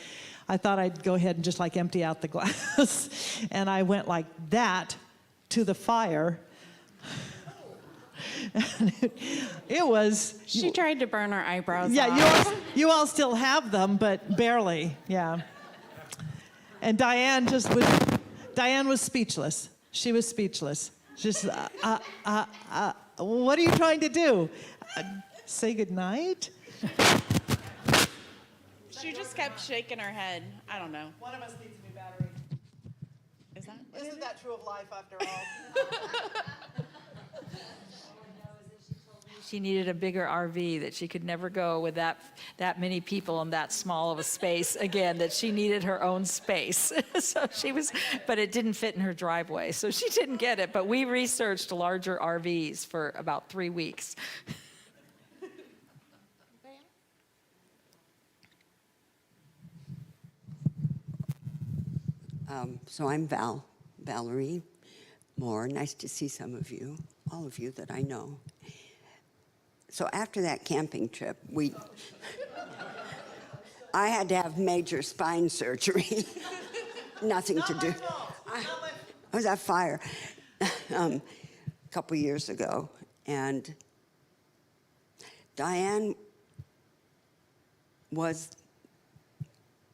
S2: thought I'd go ahead and just empty out the glass. And I went like that to the fire. It was...
S9: She tried to burn our eyebrows off.
S2: Yeah, you all still have them, but barely, yeah. And Dianne was speechless. She was speechless. Just, what are you trying to do? Say goodnight?
S9: She just kept shaking her head. I don't know.
S2: One of us needs a new battery. Isn't that true of life after all?
S5: She needed a bigger RV, that she could never go with that many people in that small of a space again, that she needed her own space. But it didn't fit in her driveway, so she didn't get it. But we researched larger RVs for about 3 weeks.
S11: So I'm Valerie Moore. Nice to see some of you, all of you that I know. So after that camping trip, I had to have major spine surgery. Nothing to do. I was at fire a couple years ago, and Dianne was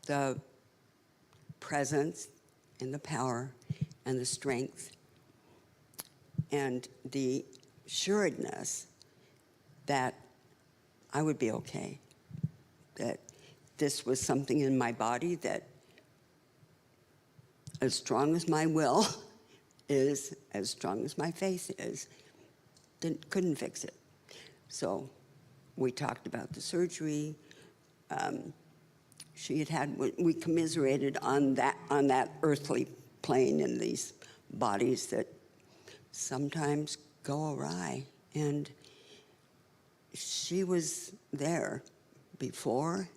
S11: the presence and the power and the strength and the assuredness that I would be okay, that this was something in my body that, as strong as my will is, as strong as my faith is, couldn't fix it. So we talked about the surgery. We commiserated on that earthly plane in these bodies that sometimes go awry. And she was there before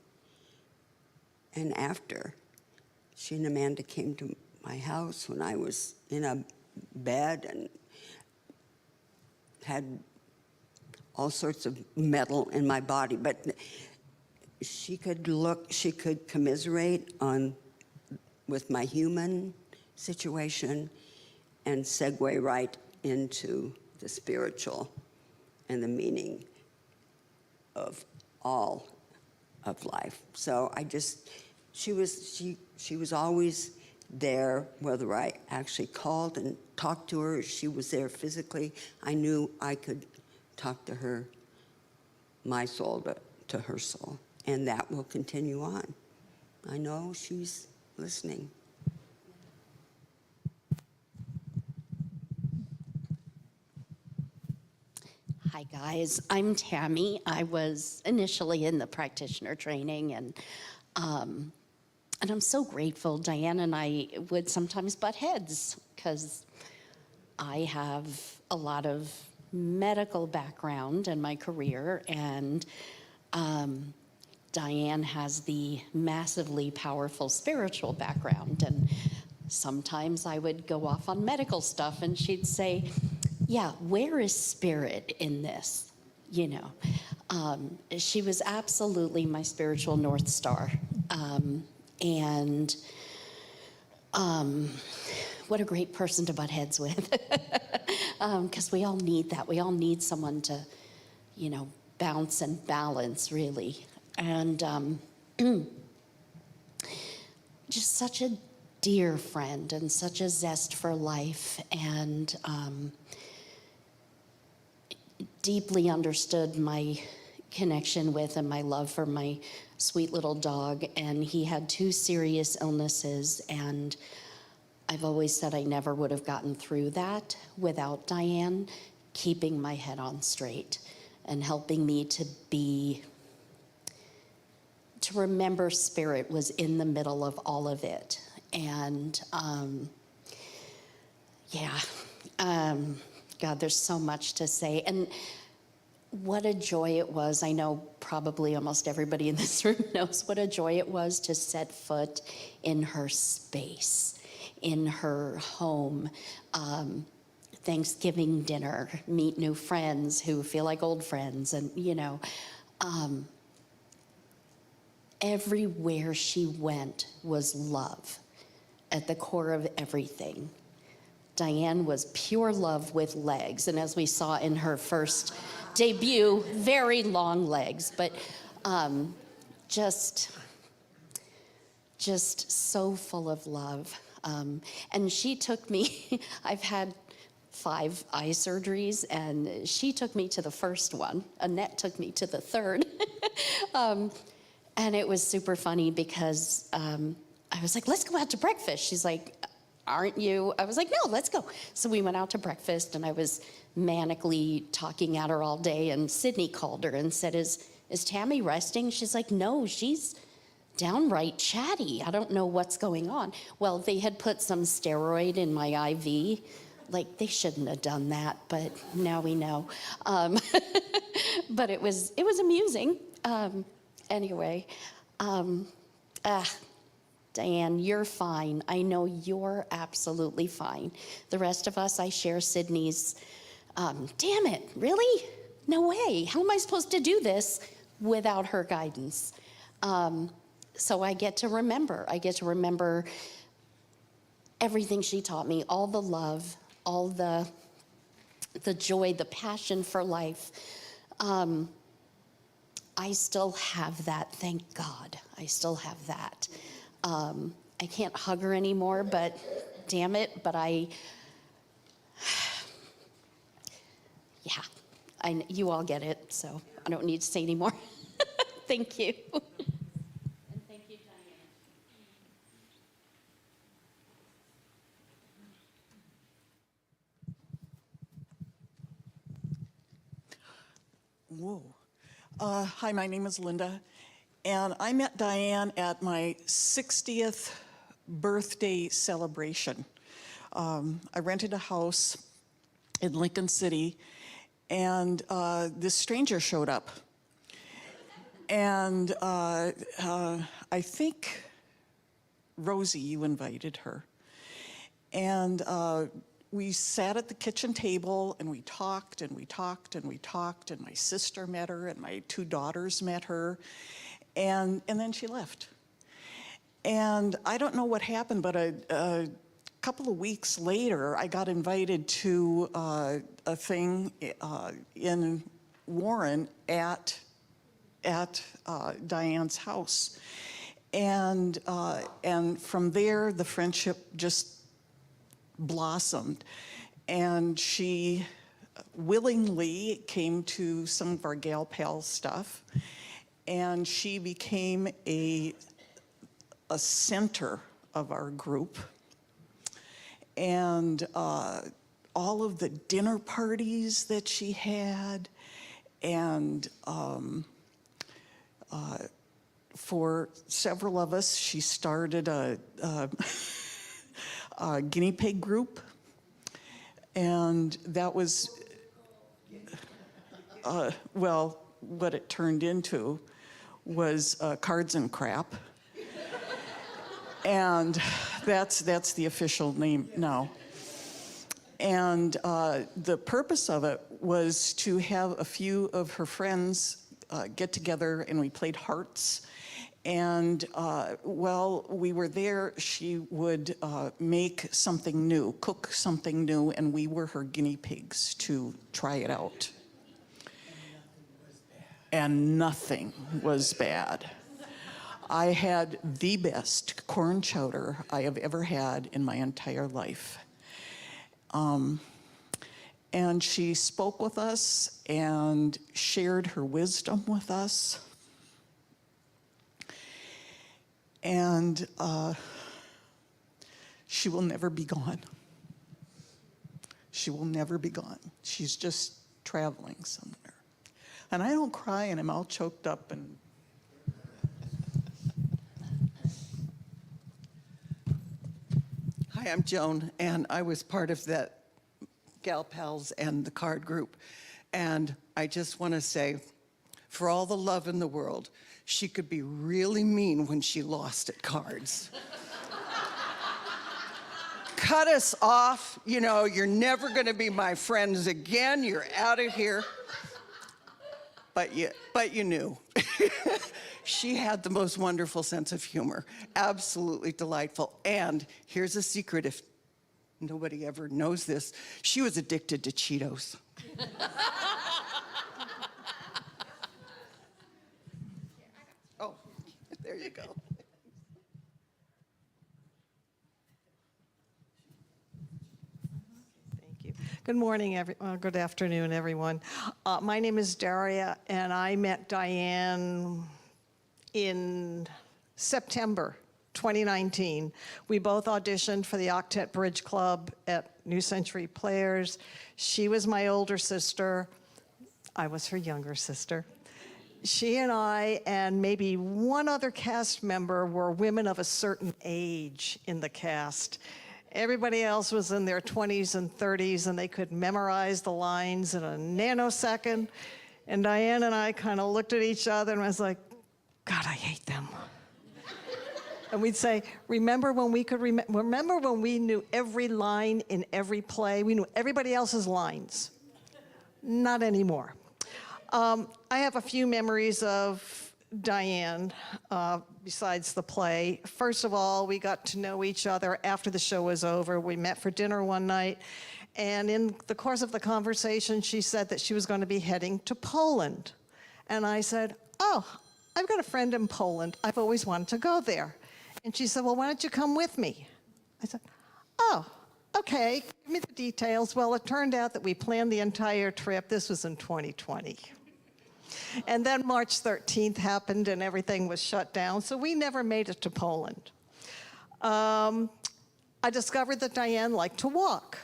S11: and after. She and Amanda came to my house when I was in a bed and had all sorts of metal in my body, but she could commiserate with my human situation and segue right into the spiritual and the meaning of all of life. So she was always there, whether I actually called and talked to her, she was there physically. I knew I could talk to her, my soul to her soul, and that will continue on. I know she's listening.
S12: Hi guys, I'm Tammy. I was initially in the practitioner training, and I'm so grateful. Dianne and I would sometimes butt heads because I have a lot of medical background in my career, and Dianne has the massively powerful spiritual background. And sometimes I would go off on medical stuff and she'd say, yeah, where is spirit in this? You know, she was absolutely my spiritual North Star. And what a great person to butt heads with. Because we all need that. We all need someone to, you know, bounce and balance, really. And just such a dear friend and such a zest for life, and deeply understood my connection with and my love for my sweet little dog. And he had 2 serious illnesses, and I've always said I never would have gotten through that without Dianne keeping my head on straight and helping me to remember spirit was in the middle of all of it. And God, there's so much to say. And what a joy it was. I know probably almost everybody in this room knows what a joy it was to set foot in her space, in her home. Thanksgiving dinner, meet new friends who feel like old friends, and you know, everywhere she went was love at the core of everything. Dianne was pure love with legs, and as we saw in her first debut, very long legs, but just so full of love. And she took me, I've had 5 eye surgeries, and she took me to the first one. Annette took me to the third. And it was super funny because I was like, let's go out to breakfast. She's like, aren't you? I was like, no, let's go. So we went out to breakfast, and I was manically talking at her all day, and Sydney called her and said, is Tammy resting? She's like, no, she's downright chatty. I don't know what's going on. Well, they had put some steroid in my IV. Like, they shouldn't have done that, but now we know. But it was amusing. Anyway, Dianne, you're fine. I know you're absolutely fine. The rest of us, I share Sydney's, damn it, really? No way. How am I supposed to do this without her guidance? So I get to remember. I get to remember everything she taught me, all the love, all the joy, the passion for life. I still have that, thank God. I still have that. I can't hug her anymore, but damn it, but yeah, you all get it, so I don't need to say anymore. Thank you. And thank you, Diane.
S13: Whoa. Hi, my name is Linda, and I met Diane at my 60th birthday celebration. I rented a house in Lincoln City, and this stranger showed up. And I think, Rosie, you invited her. And we sat at the kitchen table and we talked and we talked and we talked, and my sister met her and my 2 daughters met her, and then she left. And I don't know what happened, but a couple of weeks later, I got invited to a thing in Warren at Diane's house. And from there, the friendship just blossomed. And she willingly came to some of our Gal Pal stuff, and she became a center of our group. And all of the dinner parties that she had, and for several of us, she started a guinea pig group, and that was, well, what it turned into was Cards and Crap, and that's the official name now. And the purpose of it was to have a few of her friends get together, and we played hearts. And while we were there, she would make something new, cook something new, and we were her guinea pigs to try it out. And nothing was bad. I had the best corn chowder I have ever had in my entire life. And she spoke with us and shared her wisdom with us. And she will never be gone. She will never be gone. She's just traveling somewhere. And I don't cry, and I'm all choked up. And
S14: Hi, I'm Joan, and I was part of that Gal Pals and the card group. And I just want to say, for all the love in the world, she could be really mean when she lost at cards. Cut us off, you know, you're never going to be my friends again, you're out of here. But you knew. She had the most wonderful sense of humor, absolutely delightful. And here's a secret, if nobody ever knows this, she was addicted to Cheetos. Oh, there you go.
S15: Thank you. Good morning, good afternoon, everyone. My name is Daria, and I met Diane in September 2019. We both auditioned for the Octet Bridge Club at New Century Players. She was my older sister. I was her younger sister. She and I and maybe one other cast member were women of a certain age in the cast. Everybody else was in their 20s and 30s, and they could memorize the lines in a nanosecond. And Diane and I kind of looked at each other and was like, God, I hate them. And we'd say, remember when we could remember when we knew every line in every play? We knew everybody else's lines. Not anymore. I have a few memories of Diane besides the play. First of all, we got to know each other after the show was over. We met for dinner one night, and in the course of the conversation, she said that she was going to be heading to Poland. And I said, oh, I've got a friend in Poland. I've always wanted to go there. And she said, well, why don't you come with me? I said, oh, okay, give me the details. Well, it turned out that we planned the entire trip. This was in 2020. And then March 13th happened and everything was shut down, so we never made it to Poland. I discovered that Dianne liked to walk.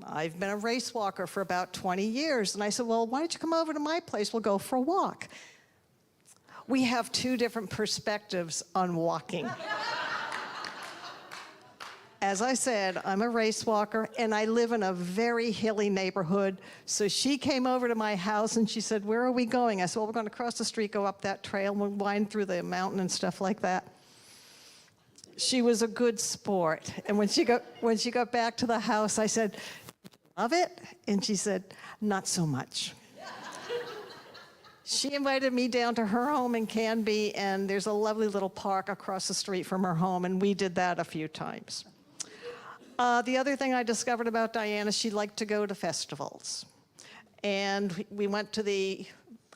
S15: I've been a race walker for about 20 years, and I said, well, why don't you come over to my place? We'll go for a walk. We have two different perspectives on walking. As I said, I'm a race walker, and I live in a very hilly neighborhood. So she came over to my house, and she said, where are we going? I said, well, we're going to cross the street, go up that trail, and we'll wind through the mountain and stuff like that. She was a good sport. And when she got back to the house, I said, love it? And she said, not so much. She invited me down to her home in Canby, and there's a lovely little park across the street from her home, and we did that a few times. The other thing I discovered about Dianne is she liked to go to festivals. And we went to the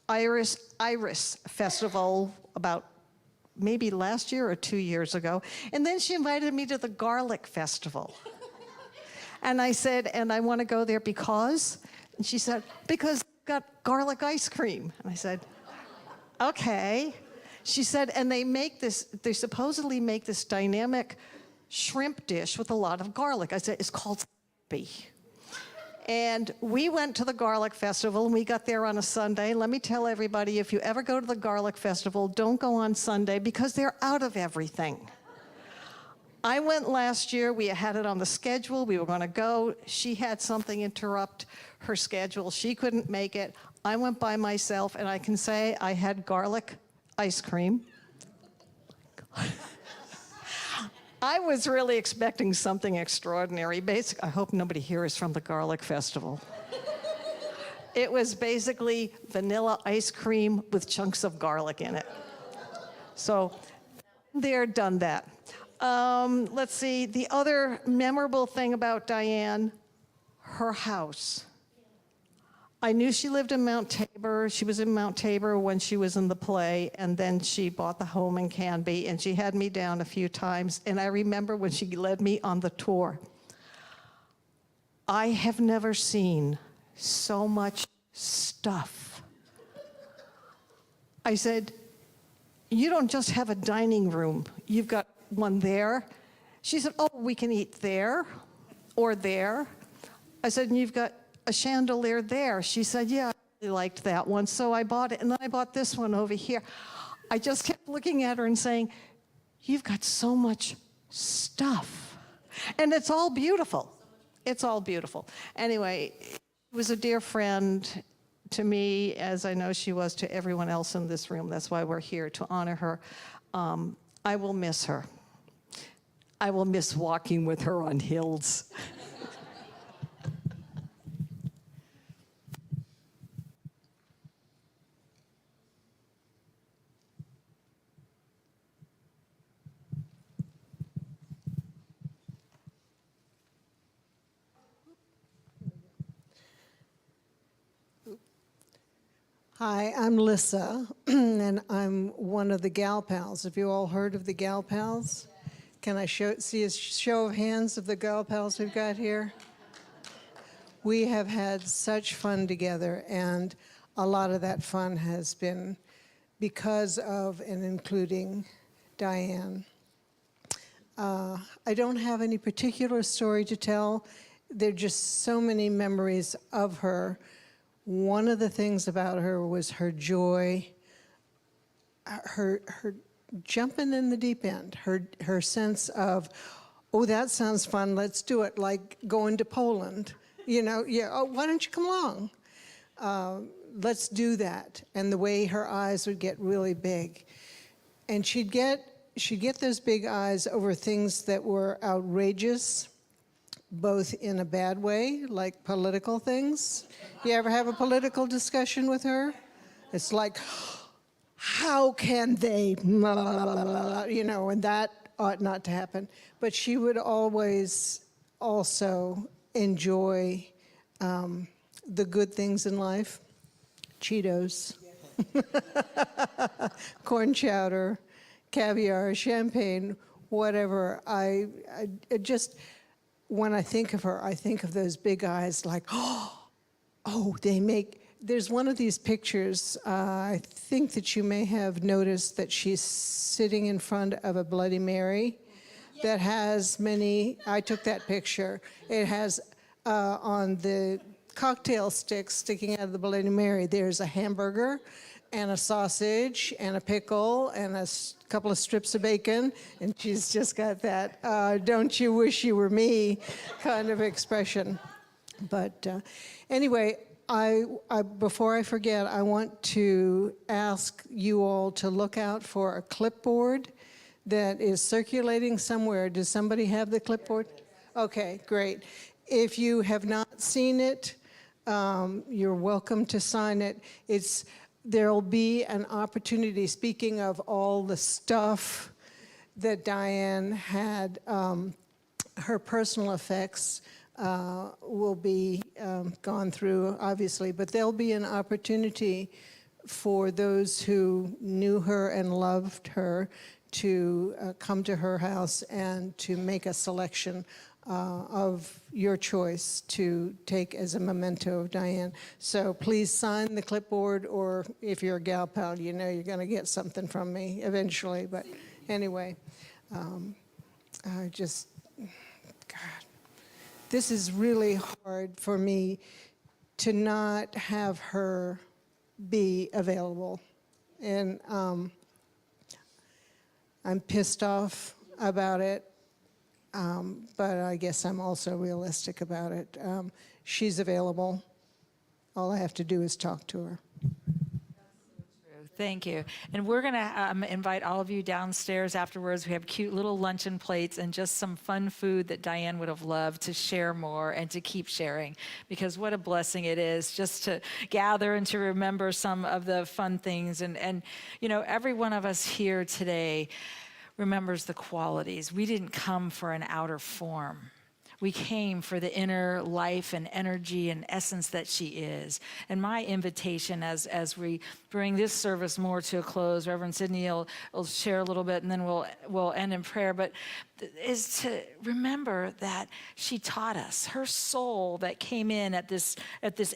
S15: Iris Festival about maybe last year or 2 years ago. And then she invited me to the Garlic Festival. And I said, and I want to go there because? And she said, because they've got garlic ice cream. And I said, okay. She said, and they supposedly make this dynamic shrimp dish with a lot of garlic. I said, it's called scampi. And we went to the Garlic Festival, and we got there on a Sunday. Let me tell everybody, if you ever go to the Garlic Festival, don't go on Sunday because they're out of everything. I went last year. We had it on the schedule. We were going to go. She had something interrupt her schedule. She couldn't make it. I went by myself, and I can say I had garlic ice cream. I was really expecting something extraordinary. I hope nobody here is from the Garlic Festival. It was basically vanilla ice cream with chunks of garlic in it. So they're done that. Let's see, the other memorable thing about Dianne, her house. I knew she lived in Mount Tabor. She was in Mount Tabor when she was in the play, and then she bought the home in Canby, and she had me down a few times. And I remember when she led me on the tour. I have never seen so much stuff. I said, you don't just have a dining room. You've got one there. She said, oh, we can eat there or there. I said, and you've got a chandelier there. She said, yeah, I really liked that one, so I bought it, and then I bought this one over here. I just kept looking at her and saying, you've got so much stuff. And it's all beautiful. It's all beautiful. Anyway, she was a dear friend to me, as I know she was to everyone else in this room. That's why we're here, to honor her. I will miss her. I will miss walking with her on hills.
S16: Hi, I'm Lissa, and I'm one of the Gal Pals. Have you all heard of the Gal Pals? Can I see a show of hands of the Gal Pals we've got here? We have had such fun together, and a lot of that fun has been because of and including Dianne. I don't have any particular story to tell. There are just so many memories of her. One of the things about her was her joy, her jumping in the deep end, her sense of, oh, that sounds fun, let's do it, like going to Poland. You know, yeah, oh, why don't you come along? Let's do that. And the way her eyes would get really big. And she'd get those big eyes over things that were outrageous, both in a bad way, like political things. You ever have a political discussion with her? It's like, how can they, you know, and that ought not to happen. But she would always also enjoy the good things in life. Cheetos. corn chowder, caviar, champagne, whatever. I just, when I think of her, I think of those big eyes like, oh, there's one of these pictures, I think that you may have noticed that she's sitting in front of a Bloody Mary that has I took that picture. It has on the cocktail sticks sticking out of the Bloody Mary, there's a hamburger and a sausage and a pickle and a couple of strips of bacon, and she's just got that don't you wish you were me kind of expression. But anyway, before I forget, I want to ask you all to look out for a clipboard that is circulating somewhere. Does somebody have the clipboard? Okay, great. If you have not seen it, you're welcome to sign it. There'll be an opportunity, speaking of all the stuff that Dianne had, her personal effects will be gone through, obviously, but there'll be an opportunity for those who knew her and loved her to come to her house and to make a selection of your choice to take as a memento of Dianne. So please sign the clipboard, or if you're a gal pal, you know you're going to get something from me eventually. But anyway, God, this is really hard for me to not have her be available. And I'm pissed off about it. But I guess I'm also realistic about it. She's available. All I have to do is talk to her.
S5: Thank you. And we're going to invite all of you downstairs afterwards. We have cute little luncheon plates and just some fun food that Dianne would have loved to share more and to keep sharing, because what a blessing it is just to gather and to remember some of the fun things. And you know, every one of us here today remembers the qualities. We didn't come for an outer form. We came for the inner life and energy and essence that she is. And my invitation as we bring this service more to a close, Reverend Sidney will share a little bit and then we'll end in prayer, but is to remember that she taught us. Her soul that came in at this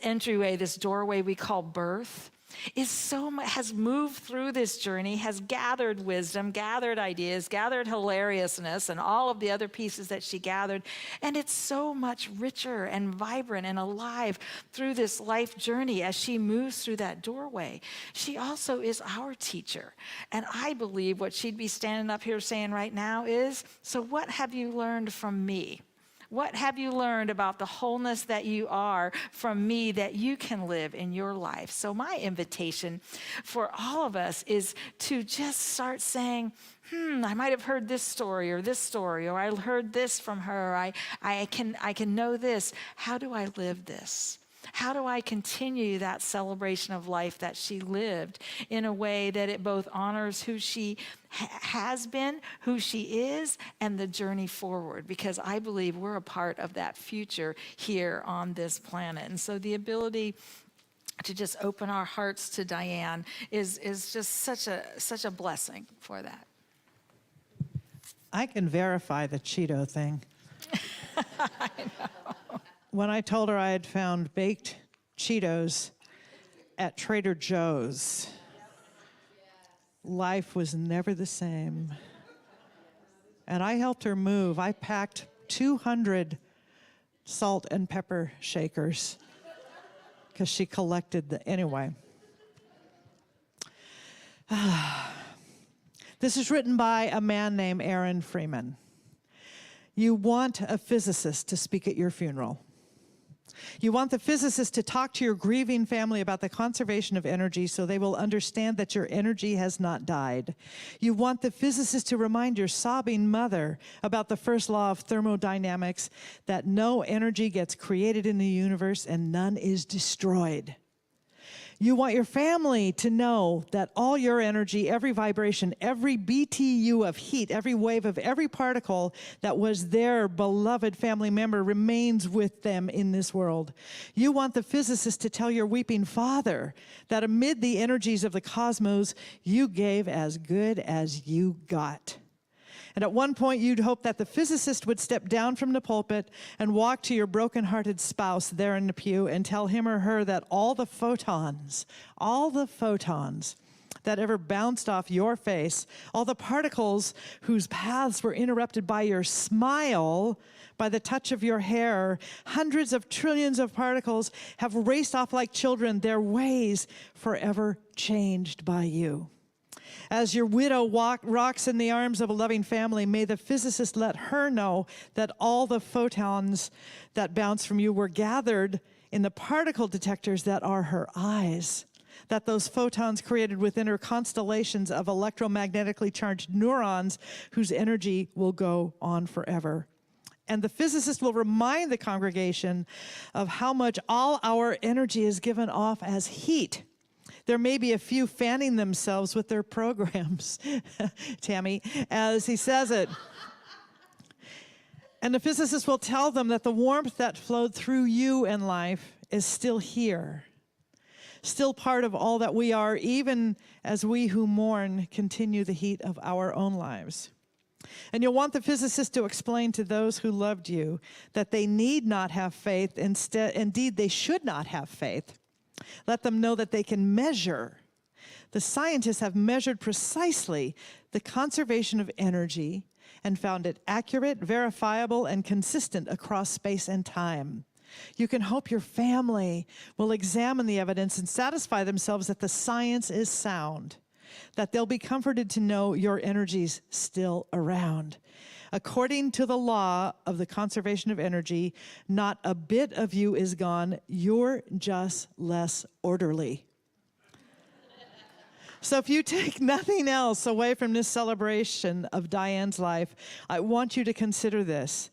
S5: entryway, this doorway we call birth, has moved through this journey, has gathered wisdom, gathered ideas, gathered hilariousness, and all of the other pieces that she gathered. And it's so much richer and vibrant and alive through this life journey as she moves through that doorway. She also is our teacher. And I believe what she'd be standing up here saying right now is, so what have you learned from me? What have you learned about the wholeness that you are from me that you can live in your life? So my invitation for all of us is to just start saying, I might have heard this story, or I heard this from her. I can know this. How do I live this? How do I continue that celebration of life that she lived in a way that it both honors who she has been, who she is, and the journey forward? Because I believe we're a part of that future here on this planet. And so the ability to just open our hearts to Dianne is just such a blessing for that.
S2: I can verify the Cheeto thing.
S5: I know.
S2: When I told her I had found baked Cheetos at Trader Joe's, life was never the same. And I helped her move. I packed 200 salt and pepper shakers because she collected anyway. This is written by a man named Aaron Freeman. You want a physicist to speak at your funeral. You want the physicist to talk to your grieving family about the conservation of energy so they will understand that your energy has not died. You want the physicist to remind your sobbing mother about the first law of thermodynamics, that no energy gets created in the universe and none is destroyed. You want your family to know that all your energy, every vibration, every BTU of heat, every wave of every particle that was their beloved family member remains with them in this world. You want the physicist to tell your weeping father that amid the energies of the cosmos, you gave as good as you got. And at one point, you'd hope that the physicist would step down from the pulpit and walk to your broken-hearted spouse there in the pew and tell him or her that all the photons that ever bounced off your face, all the particles whose paths were interrupted by your smile, by the touch of your hair, hundreds of trillions of particles have raced off like children, their ways forever changed by you. As your widow rocks in the arms of a loving family, may the physicist let her know that all the photons that bounce from you were gathered in the particle detectors that are her eyes, that those photons created within her constellations of electromagnetically charged neurons whose energy will go on forever. And the physicist will remind the congregation of how much all our energy is given off as heat. There may be a few fanning themselves with their programs, Tammy, as he says it. And the physicist will tell them that the warmth that flowed through you in life is still here, still part of all that we are, even as we who mourn continue the heat of our own lives. And you'll want the physicist to explain to those who loved you that they need not have faith. Indeed, they should not have faith. Let them know that they can measure. The scientists have measured precisely the conservation of energy and found it accurate, verifiable, and consistent across space and time. You can hope your family will examine the evidence and satisfy themselves that the science is sound, that they'll be comforted to know your energy's still around. According to the law of the conservation of energy, not a bit of you is gone. You're just less orderly. So if you take nothing else away from this celebration of Dianne's life, I want you to consider this,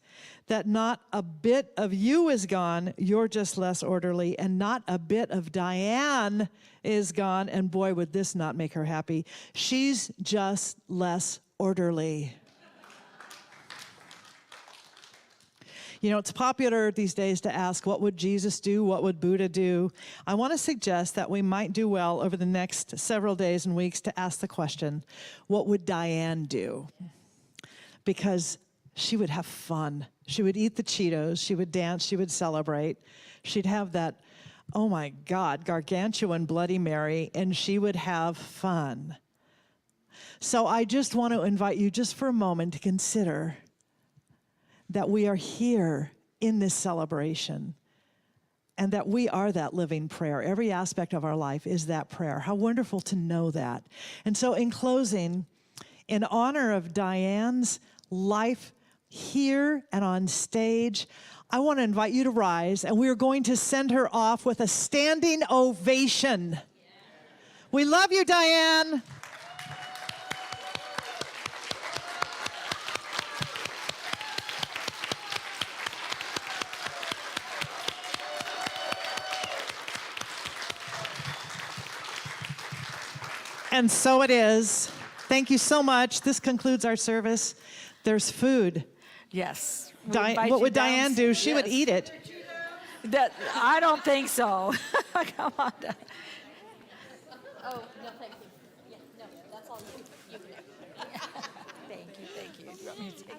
S2: that not a bit of you is gone, you're just less orderly, and not a bit of Dianne is gone, and boy, would this not make her happy. She's just less orderly. You know, it's popular these days to ask, what would Jesus do? What would Buddha do? I want to suggest that we might do well over the next several days and weeks to ask the question, what would Dianne do? Because she would have fun. She would eat the Cheetos. She would dance. She would celebrate. She'd have that, oh my God, gargantuan Bloody Mary, and she would have fun. So I just want to invite you just for a moment to consider that we are here in this celebration and that we are that living prayer. Every aspect of our life is that prayer. How wonderful to know that. And so in closing, in honor of Dianne's life here and on stage, I want to invite you to rise, and we are going to send her off with a standing ovation. We love you, Dianne. And so it is. Thank you so much. This concludes our service. There's food.
S5: Yes.
S2: What would Dianne do? She would eat it.
S5: I don't think so. Come on.
S12: Oh, no, thank you. Yeah, no, that's all you can do.
S5: Thank you. You want me to take